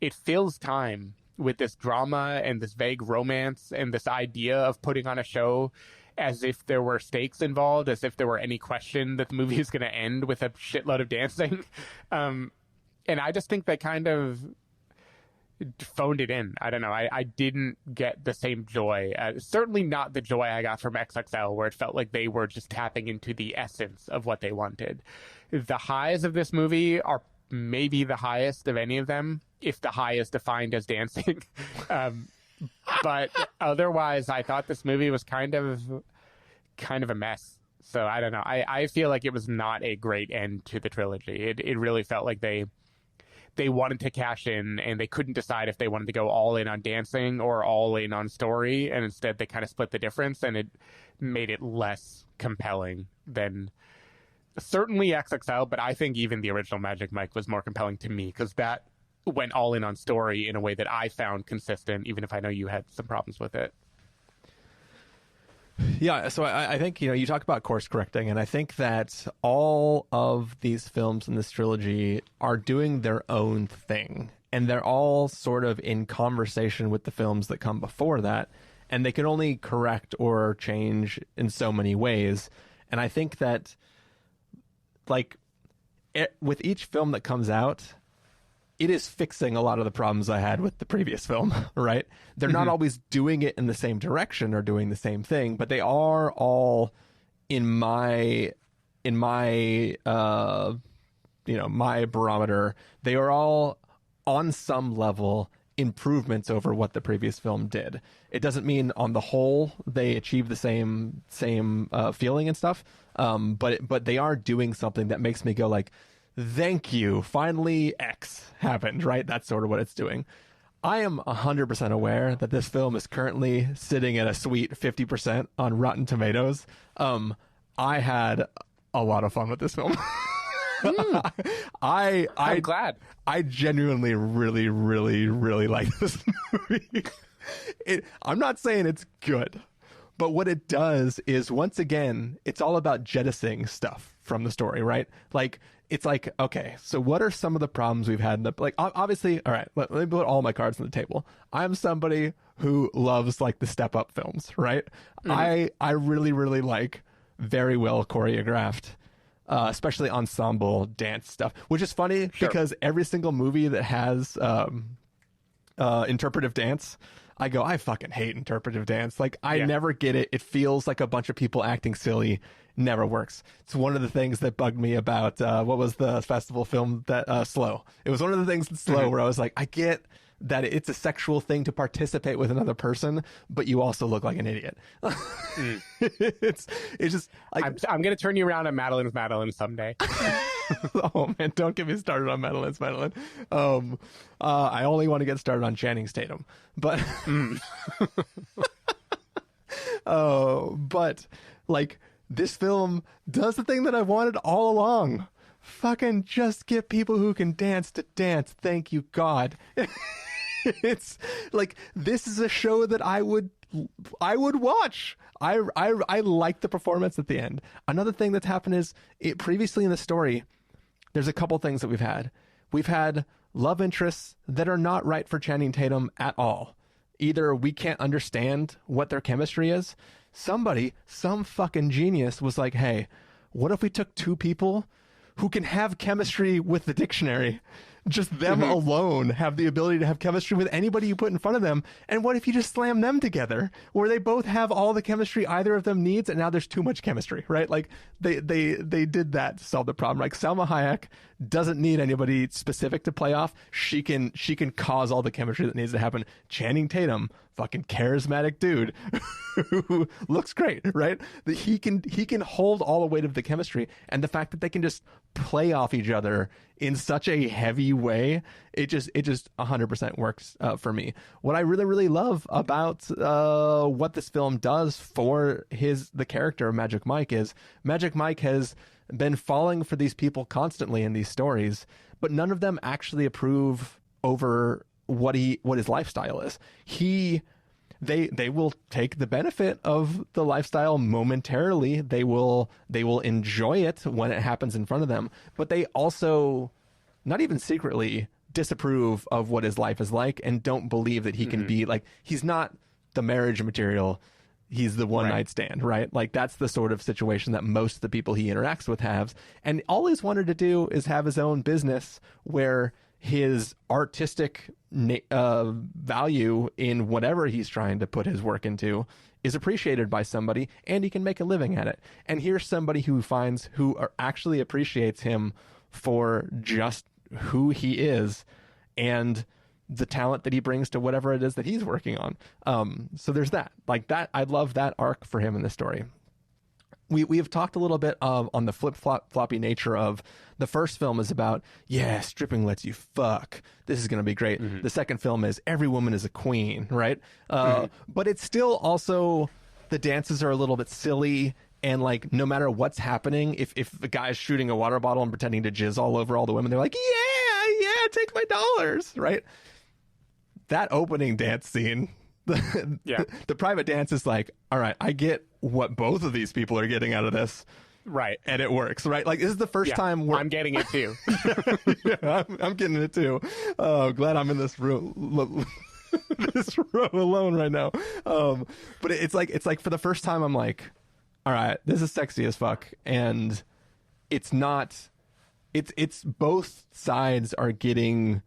it fills time with this drama and this vague romance and this idea of putting on a show as if there were stakes involved, as if there were any question that the movie is going to end with a shitload of dancing. And I just think they kind of phoned it in. I don't know. I didn't get the same joy. Certainly not the joy I got from XXL, where it felt like they were just tapping into the essence of what they wanted. The highs of this movie are maybe the highest of any of them, if the high is defined as dancing. But otherwise, I thought this movie was kind of a mess. So I don't know. I feel like it was not a great end to the trilogy. It really felt like they wanted to cash in, and they couldn't decide if they wanted to go all in on dancing or all in on story, and instead they kind of split the difference, and it made it less compelling than certainly XXL, but I think even the original Magic Mike was more compelling to me, because that went all in on story in a way that I found consistent, even if I know you had some problems with it. Yeah, so I think, you talk about course correcting, and I think that all of these films in this trilogy are doing their own thing, and they're all sort of in conversation with the films that come before that, and they can only correct or change in so many ways. And I think that, like, with each film that comes out, it is fixing a lot of the problems I had with the previous film, right? They're not always doing it in the same direction or doing the same thing, but they are all my barometer. They are all on some level improvements over what the previous film did. It doesn't mean on the whole they achieve the same feeling and stuff, but they are doing something that makes me go like, thank you, finally X happened, right? That's sort of what it's doing. I am 100% aware that this film is currently sitting at a sweet 50% on Rotten Tomatoes. I had a lot of fun with this film. I'm glad. I genuinely really, really, really like this movie. I'm not saying it's good, but what it does is, once again, it's all about jettisoning stuff from the story, right? Like, it's like, okay, so what are some of the problems we've had? Obviously, all right, let me put all my cards on the table. I'm somebody who loves, like, the step-up films, right? I really, really like very well choreographed, especially ensemble dance stuff, which is funny because every single movie that has interpretive dance, I go, I fucking hate interpretive dance. Like, I never get it. It feels like a bunch of people acting silly. Never works. It's one of the things that bugged me about what was the festival film that Slow. It was one of the things in Slow where I was like, I get that it's a sexual thing to participate with another person, but you also look like an idiot. It's just like, I'm gonna turn you around on Madeline's Madeline someday. Oh man, don't get me started on Madeline's Madeline. I only want to get started on Channing's Tatum, but but like, this film does the thing that I wanted all along. Fucking just get people who can dance to dance. Thank you, God. It's like, this is a show that I would watch. I like the performance at the end. Another thing that's happened is, previously in the story, there's a couple things that we've had. We've had love interests that are not right for Channing Tatum at all. Either we can't understand what their chemistry is. Some fucking genius was like, hey, what if we took two people who can have chemistry with the dictionary? Just them alone have the ability to have chemistry with anybody you put in front of them. And what if you just slam them together, where they both have all the chemistry either of them needs, and now there's too much chemistry, right? Like, they did that to solve the problem. Like, Salma Hayek doesn't need anybody specific to play off. She can cause all the chemistry that needs to happen. Channing Tatum, fucking charismatic dude who looks great, right? That he can hold all the weight of the chemistry, and the fact that they can just play off each other in such a heavy way, it just 100% works for me. What I really, really love about what this film does for the character of Magic Mike is, Magic Mike has been falling for these people constantly in these stories, but none of them actually approve over what his lifestyle is. They will take the benefit of the lifestyle momentarily. They will enjoy it when it happens in front of them, but they also, not even secretly, disapprove of what his life is like and don't believe that he can be like, he's not the marriage material. He's the one night stand, right? Like, that's the sort of situation that most of the people he interacts with have. And all he's wanted to do is have his own business where his artistic value in whatever he's trying to put his work into is appreciated by somebody, and he can make a living at it. And here's somebody who actually appreciates him for just who he is and the talent that he brings to whatever it is that he's working on. So there's that. Like, that, I love that arc for him in this story. We have talked a little bit on the flip-floppy nature of the first film is about, stripping lets you fuck. This is going to be great. The second film is every woman is a queen, right? But it's still also, the dances are a little bit silly, and like, no matter what's happening, if the guy's shooting a water bottle and pretending to jizz all over all the women, they're like, yeah, take my dollars, right? That opening dance scene, the private dance is like, all right, I get what both of these people are getting out of this. Right. And it works, right? Like, this is the first time where I'm getting it too. yeah, I'm getting it too. Oh, glad I'm in this room, this row alone right now. But it's like for the first time, I'm like, all right, this is sexy as fuck. And it's not, it's both sides are getting,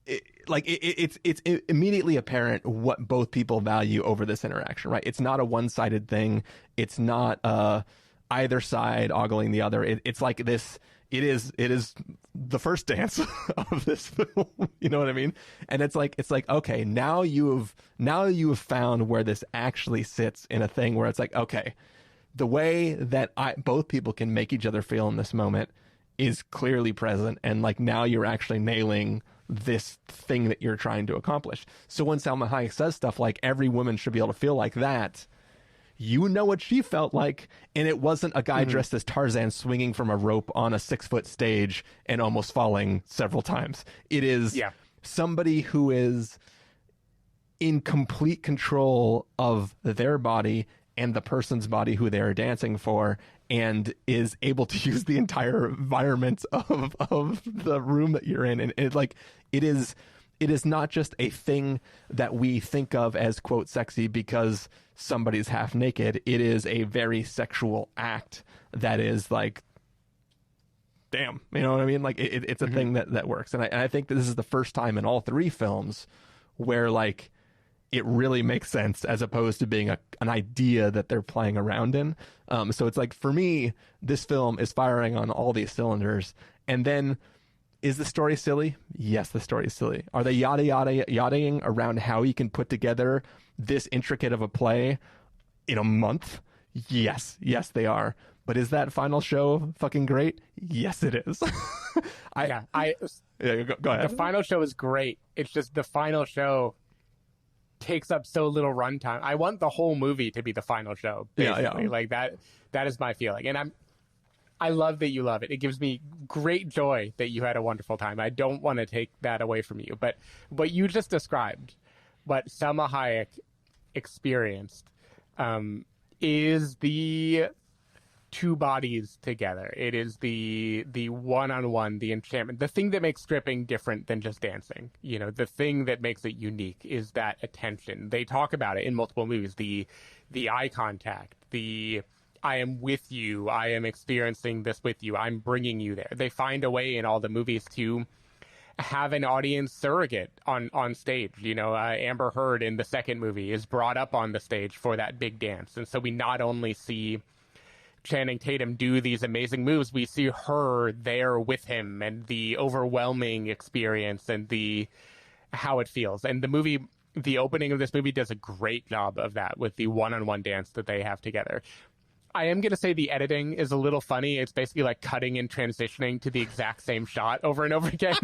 it's immediately apparent what both people value over this interaction, right? It's not a one-sided thing. It's not either side ogling the other. It's like this. It is the first dance of this film. You know what I mean? And it's like okay, now you have found where this actually sits in a thing where it's like, okay, the way that both people can make each other feel in this moment is clearly present, and like now you're actually nailing this thing that you're trying to accomplish. So when Salma Hayek says stuff like every woman should be able to feel like that, you know what she felt like, and it wasn't a guy dressed as Tarzan swinging from a rope on a 6-foot stage and almost falling several times. It is somebody who is in complete control of their body and the person's body who they're dancing for, and is able to use the entire environment of the room that you're in. And it is not just a thing that we think of as, quote, sexy because somebody's half naked. It is a very sexual act that is like, damn, you know what I mean? Like it's a thing that works. And I think that this is the first time in all three films where like it really makes sense as opposed to being an idea that they're playing around in. So it's like, for me, this film is firing on all these cylinders. And then, is the story silly? Yes, the story is silly. Are they yadaing around how you can put together this intricate of a play in a month? Yes, they are. But is that final show fucking great? Yes, it is. Go ahead. The final show is great. It's just the final show takes up so little runtime. I want the whole movie to be the final show, basically. Yeah. Like that is my feeling. And I love that you love it. It gives me great joy that you had a wonderful time. I don't want to take that away from you. But what you just described, what Salma Hayek experienced, is the two bodies together. It is the one-on-one, the enchantment, the thing that makes stripping different than just dancing. You know, the thing that makes it unique is that attention. They talk about it in multiple movies, the eye contact, the I am with you, I am experiencing this with you, I'm bringing you there. They find a way in all the movies to have an audience surrogate on stage. You know, Amber Heard in the second movie is brought up on the stage for that big dance. And so we not only see Channing Tatum do these amazing moves, we see her there with him, and the overwhelming experience and how it feels. And the opening of this movie does a great job of that with the one-on-one dance that they have together. I am going to say the editing is a little funny. It's basically like cutting and transitioning to the exact same shot over and over again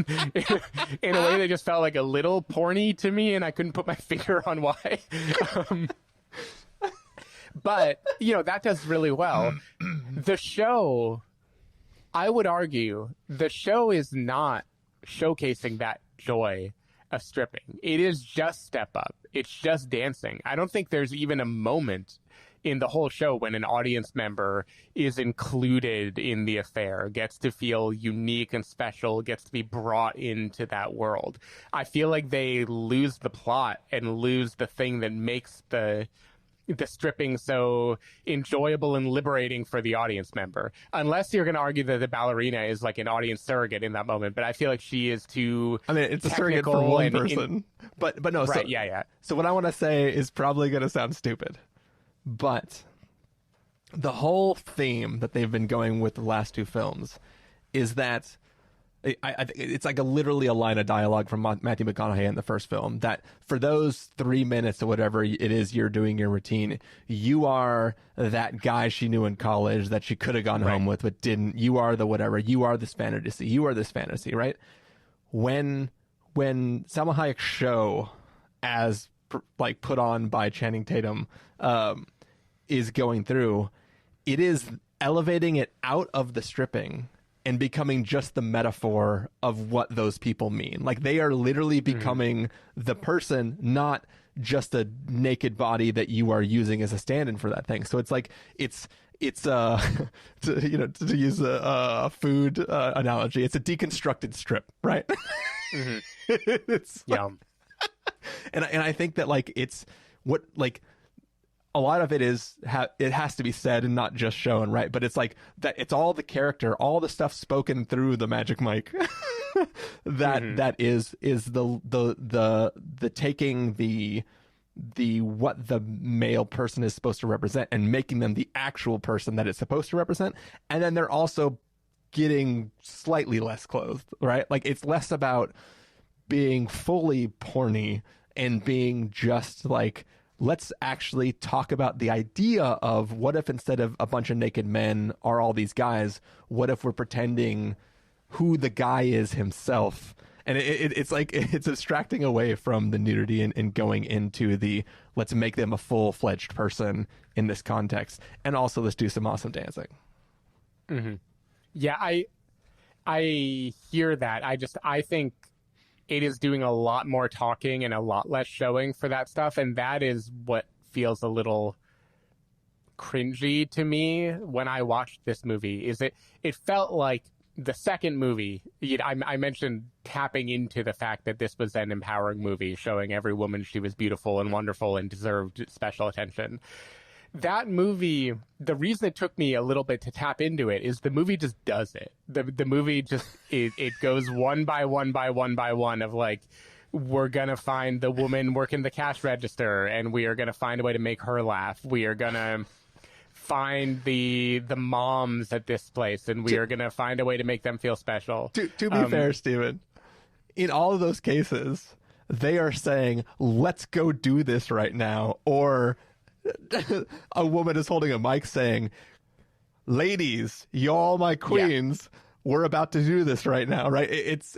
in a way that just felt like a little porny to me, and I couldn't put my finger on why. But, you know, that does really well. The show, I would argue, the show is not showcasing that joy of stripping. It is just step up. It's just dancing. I don't think there's even a moment in the whole show when an audience member is included in the affair, gets to feel unique and special, gets to be brought into that world. I feel like they lose the plot and lose the thing that makes the stripping so enjoyable and liberating for the audience member. Unless you're going to argue that the ballerina is like an audience surrogate in that moment, but I feel like she is too I mean, it's a surrogate for one person. But no, right, so, yeah. So what I want to say is probably going to sound stupid. But the whole theme that they've been going with the last two films is that it's like literally a line of dialogue from Matthew McConaughey in the first film, that for those 3 minutes or whatever it is you're doing your routine, you are that guy she knew in college that she could have gone home with but didn't. You are the whatever. You are this fantasy. You are this fantasy, right? When Salma Hayek's show, as like put on by Channing Tatum, is going through, it is elevating it out of the stripping and becoming just the metaphor of what those people mean. Like they are literally becoming the person, not just a naked body that you are using as a stand-in for that thing. So it's like it's to use a food analogy, it's a deconstructed strip, right? It's like, and I think that like it's what like a lot of it is it has to be said and not just shown, right? But it's like that it's all the character, all the stuff spoken through the magic mic that is the taking the what the male person is supposed to represent and making them the actual person that it's supposed to represent. And then they're also getting slightly less clothed, right? Like it's less about being fully porny and being just like, let's actually talk about the idea of what if instead of a bunch of naked men are all these guys, what if we're pretending who the guy is himself? And it's like it's abstracting away from the nudity and going into the let's make them a full-fledged person in this context. And also let's do some awesome dancing. Yeah, I hear that. I think it is doing a lot more talking and a lot less showing for that stuff, and that is what feels a little cringy to me when I watched this movie. Is it felt like the second movie, I mentioned tapping into the fact that this was an empowering movie, showing every woman she was beautiful and wonderful and deserved special attention. That movie, the reason it took me a little bit to tap into it is the movie just does it. The movie just, it goes one by one by one by one of like, we're going to find the woman working the cash register and we are going to find a way to make her laugh. We are going to find the moms at this place and we are going to find a way to make them feel special. To be fair, Steven, in all of those cases, they are saying, let's go do this right now. Or a woman is holding a mic saying, ladies, y'all my queens, we're about to do this right now, right? It's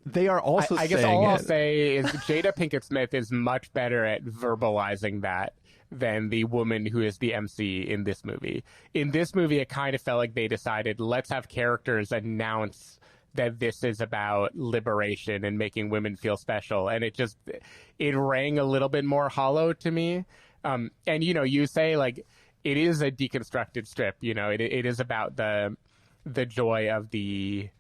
they are also I guess all I'll say is Jada Pinkett Smith is much better at verbalizing that than the woman who is the MC in this movie. In this movie, it kind of felt like they decided, let's have characters announce that this is about liberation and making women feel special. And it rang a little bit more hollow to me. And, you say like, it is a deconstructed strip, it is about the joy of the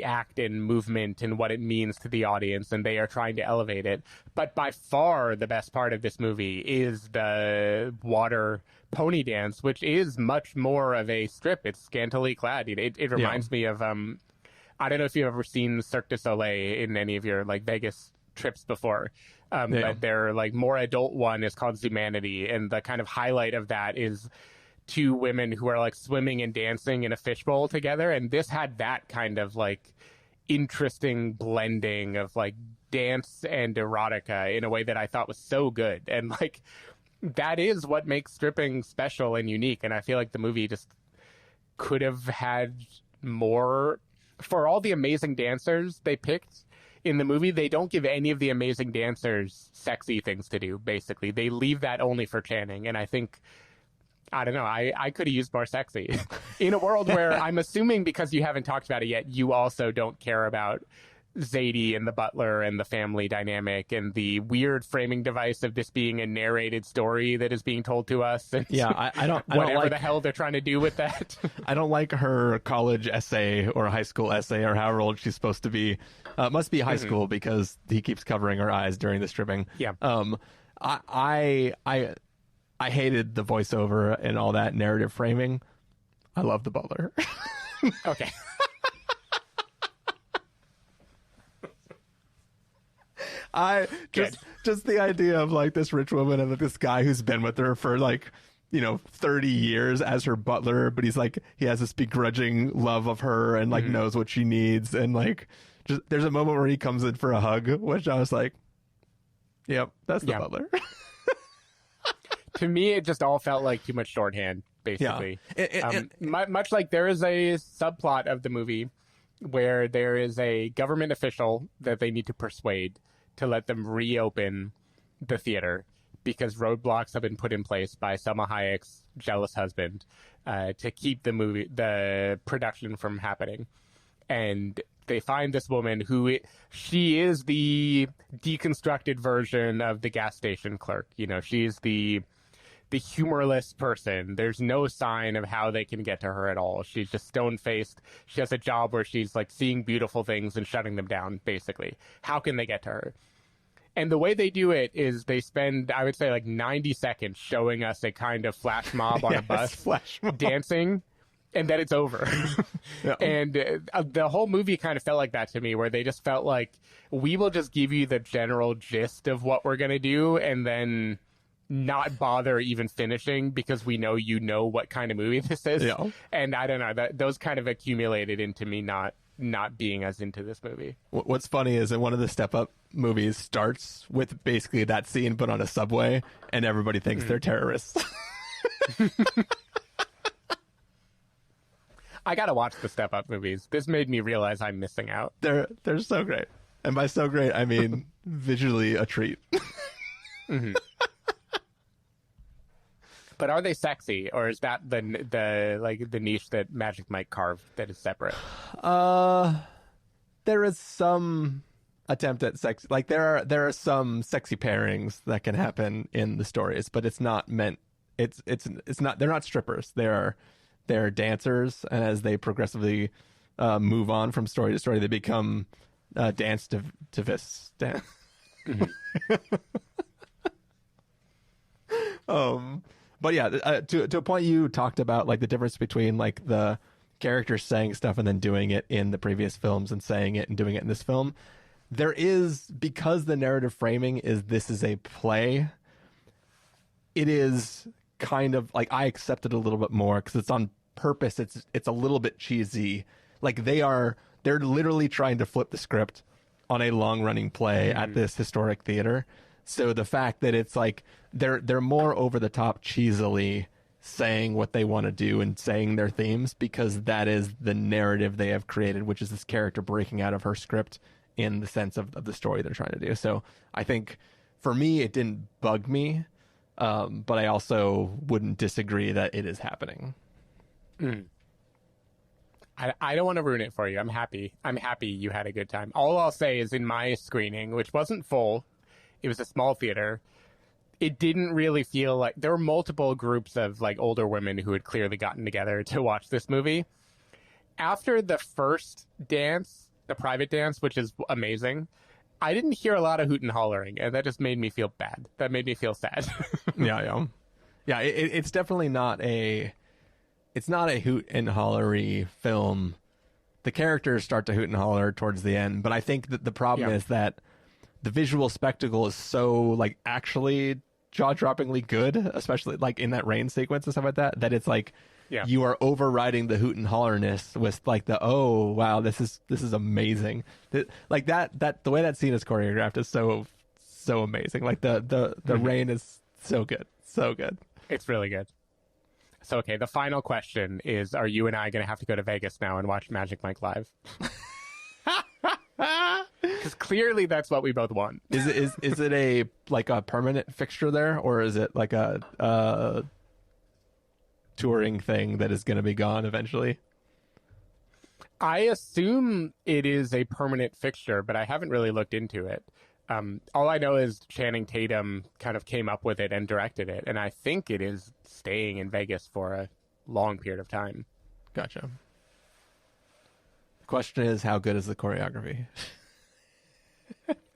act and movement and what it means to the audience, and they are trying to elevate it. But by far the best part of this movie is the water pony dance, which is much more of a strip. It's scantily clad. It reminds me of I don't know if you've ever seen Cirque du Soleil in any of your like Vegas trips before. But their like more adult one is called Zumanity, and the kind of highlight of that is two women who are like swimming and dancing in a fishbowl together, and this had that kind of like interesting blending of like dance and erotica in a way that I thought was so good. And like that is what makes stripping special and unique, and I feel like the movie just could have had more. For all the amazing dancers they picked in the movie, they don't give any of the amazing dancers sexy things to do, basically. They leave that only for Channing, and I think, I don't know, I could have used more sexy. In a world where I'm assuming, because you haven't talked about it yet, you also don't care about Zadie and the butler and the family dynamic and the weird framing device of this being a narrated story that is being told to us. And I don't whatever like the hell they're trying to do with that. I don't like her college essay or high school essay or however old she's supposed to be. Must be high school because he keeps covering her eyes during the stripping. Yeah. I hated the voiceover and all that narrative framing. I love the butler. Okay. Just the idea of like this rich woman and this guy who's been with her for like 30 years as her butler, but he has this begrudging love of her and like knows what she needs, and like just there's a moment where he comes in for a hug, which I was like, yep, that's the butler. To me, it just all felt like too much shorthand, basically. Much like there is a subplot of the movie where there is a government official that they need to persuade to let them reopen the theater. because roadblocks have been put in place by Selma Hayek's jealous husband to keep the production from happening. And they find this woman she is the deconstructed version of the gas station clerk. You know, she's the humorless person. There's no sign of how they can get to her at all. She's just stone-faced. She has a job where she's like seeing beautiful things and shutting them down, basically. How can they get to her? And the way they do it is they spend, I would say, like 90 seconds showing us a kind of flash mob on a bus dancing, and then it's over. Yeah. And the whole movie kind of felt like that to me, where they just felt like, we will just give you the general gist of what we're going to do, and then not bother even finishing because we know you know what kind of movie this is. Yeah. And I don't know, those kind of accumulated into me not being as into this movie. What's funny is that one of the Step Up movies starts with basically that scene but on a subway, and everybody thinks they're terrorists. I gotta watch the Step Up movies. This made me realize I'm missing out. They're so great, and by so great I mean visually a treat. Mm-hmm. But are they sexy, or is that the niche that Magic Mike carved that is separate? There is some attempt at sex. Like there are some sexy pairings that can happen in the stories, but it's not meant. It's not. They're not strippers. They're dancers, and as they progressively move on from story to story, they become dance-tivists. But yeah, to a point, you talked about like the difference between like the characters saying stuff and then doing it in the previous films and saying it and doing it in this film. There is, because the narrative framing is this is a play, it is kind of like, I accept it a little bit more because it's on purpose. It's a little bit cheesy. Like they're literally trying to flip the script on a long running play at this historic theater. So the fact that it's like they're more over the top cheesily saying what they want to do and saying their themes, because that is the narrative they have created, which is this character breaking out of her script in the sense of the story they're trying to do. So I think for me, it didn't bug me, but I also wouldn't disagree that it is happening. I don't want to ruin it for you. I'm happy you had a good time. All I'll say is in my screening, which wasn't full, it was a small theater, it didn't really feel like there were multiple groups of like older women who had clearly gotten together to watch this movie. After the first dance, the private dance, which is amazing, I didn't hear a lot of hoot and hollering, and that just made me feel bad. That made me feel sad. Yeah. It's definitely not a hoot and hollery film. The characters start to hoot and holler towards the end, but I think that the problem is that the visual spectacle is so like actually jaw-droppingly good, especially like in that rain sequence and stuff like that it's like you are overriding the hoot and hollerness with like the, oh wow, this is amazing. Like that the way that scene is choreographed is so amazing. Like the rain is so good. It's really good. So okay, the final question is, are you and I going to have to go to Vegas now and watch Magic Mike live? Because clearly that's what we both want. Is it a like a permanent fixture there, or is it like a touring thing that is going to be gone eventually? I assume it is a permanent fixture, but I haven't really looked into it. All I know is Channing Tatum kind of came up with it and directed it, and I think it is staying in Vegas for a long period of time. Gotcha. The question is, how good is the choreography?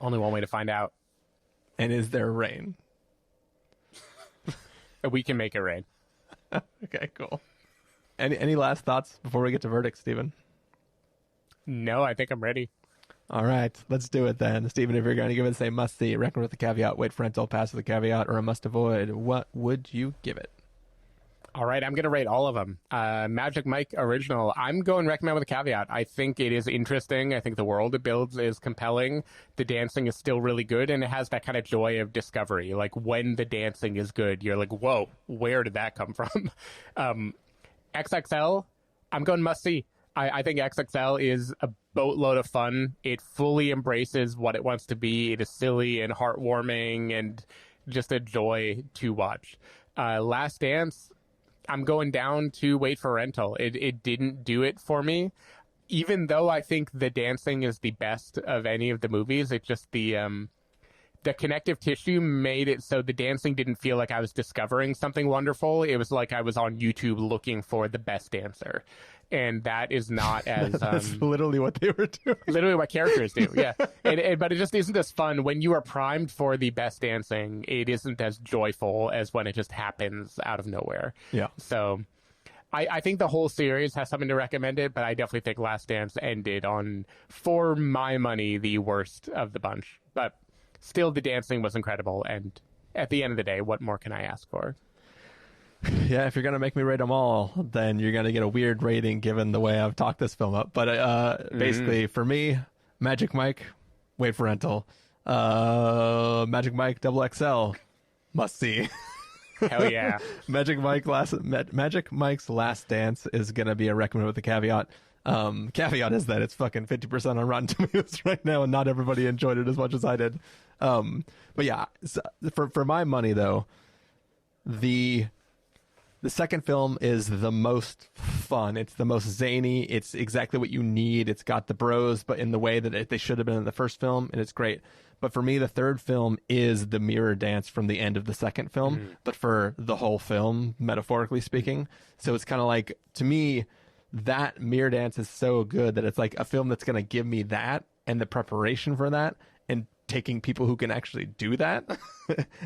Only one way to find out. And is there rain? We can make it rain. Okay, cool. Any last thoughts before we get to verdict, Steven? No, I think I'm ready. All right, let's do it then. Steven, if you're going to give it, say must see, recommend with the caveat, wait for rental, pass with the caveat, or a must avoid, what would you give it? All right, I'm going to rate all of them. Magic Mike original, I'm going recommend with a caveat. I think it is interesting. I think the world it builds is compelling. The dancing is still really good, and it has that kind of joy of discovery. Like, when the dancing is good, you're like, whoa, where did that come from? XXL, I'm going must see. I think XXL is a boatload of fun. It fully embraces what it wants to be. It is silly and heartwarming and just a joy to watch. Last Dance, I'm going down to Wait for Rental. It didn't do it for me. Even though I think the dancing is the best of any of the movies, it just the connective tissue made it so the dancing didn't feel like I was discovering something wonderful. It was like I was on YouTube looking for the best dancer. And that is not as... That's literally what they were doing. Literally what characters do, yeah. But it just isn't as fun. When you are primed for the best dancing, it isn't as joyful as when it just happens out of nowhere. Yeah. So I think the whole series has something to recommend it, but I definitely think Last Dance ended on, for my money, the worst of the bunch. But still, the dancing was incredible, and at the end of the day, what more can I ask for? Yeah, if you're going to make me rate them all, then you're going to get a weird rating given the way I've talked this film up. But basically, for me, Magic Mike, Wait for Rental. Magic Mike XXL, must see. Hell yeah. Magic Mike's Last Dance is going to be a recommend with a caveat. Caveat is that it's fucking 50% on Rotten Tomatoes right now, and not everybody enjoyed it as much as I did. But yeah, for my money though, the second film is the most fun. It's the most zany. It's exactly what you need. It's got the bros, but in the way that they should have been in the first film, and it's great. But for me, the third film is the mirror dance from the end of the second film, but for the whole film, metaphorically speaking. So it's kind of like, to me, that mirror dance is so good that it's like a film that's going to give me that and the preparation for that, and taking people who can actually do that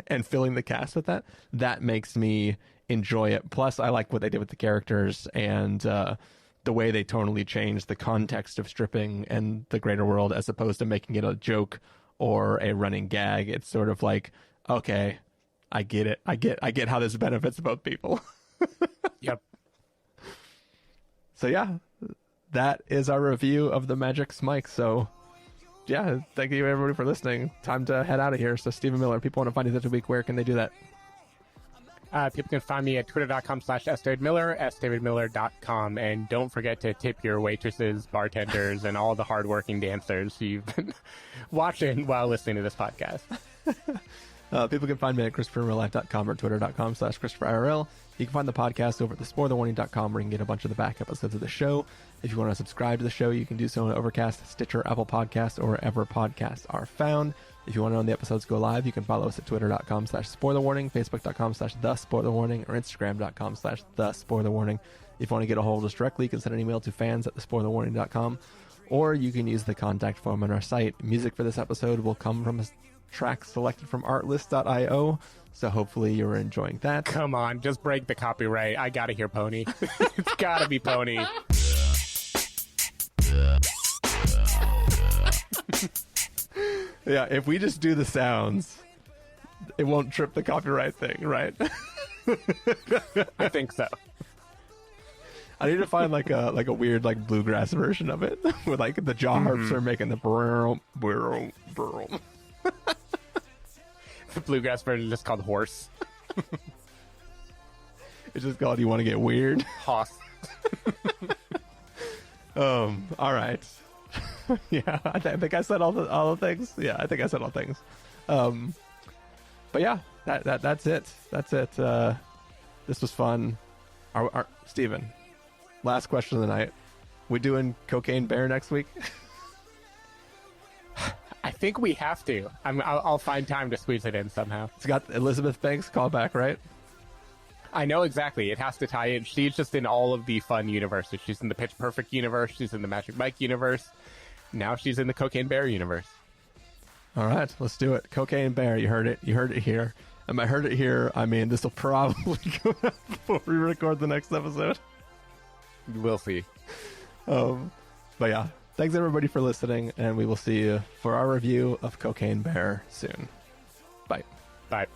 and filling the cast with that. That makes me enjoy it. Plus, I like what they did with the characters and the way they tonally changed the context of stripping and the greater world, as opposed to making it a joke or a running gag. It's sort of like, okay, I get it. I get how this benefits both people. Yep. So yeah, that is our review of the Magic Mike. So yeah, thank you everybody for listening. Time to head out of here. So Steven Miller, people want to find you this week, where can they do that? People can find me at twitter.com/sdavidmiller, sdavidmiller.com. And don't forget to tip your waitresses, bartenders, and all the hardworking dancers you've been watching while listening to this podcast. People can find me at ChristopherInRealLife.com or twitter.com/ChristopherIRL. You can find the podcast over at thespoilerwarning.com, where you can get a bunch of the back episodes of the show. If you want to subscribe to the show, you can do so on Overcast, Stitcher, Apple Podcasts, or wherever podcasts are found. If you want to know when the episodes go live, you can follow us at twitter.com/spoilerwarning, facebook.com/thespoilerwarning, or instagram.com/thespoilerwarning. If you want to get a hold of us directly, you can send an email to fans@thespoilerwarning.com, or you can use the contact form on our site. Music for this episode will come from a track selected from artlist.io, so hopefully you're enjoying that. Come on, just break the copyright. I gotta hear Pony. It's gotta be Pony. Yeah, if we just do the sounds, it won't trip the copyright thing, right? I think so. I need to find like a weird like bluegrass version of it, where like the jaw harps are making the brum brum brum. The bluegrass version is just called Horse. It's just called You Want to Get Weird. Hoss. All right. Yeah, I think I said all the things. Yeah, I think I said all things. But yeah, that's it. That's it. This was fun. Our Steven, last question of the night. We doing Cocaine Bear next week? I think we have to. I'll find time to squeeze it in somehow. It's got Elizabeth Banks callback, right? I know exactly. It has to tie in. She's just in all of the fun universes. She's in the Pitch Perfect universe. She's in the Magic Mike universe. Now she's in the Cocaine Bear universe. All right, let's do it. Cocaine Bear, you heard it. You heard it here. And by heard it here, I mean this will probably come out before we record the next episode. We'll see. But yeah, thanks everybody for listening, and we will see you for our review of Cocaine Bear soon. Bye. Bye.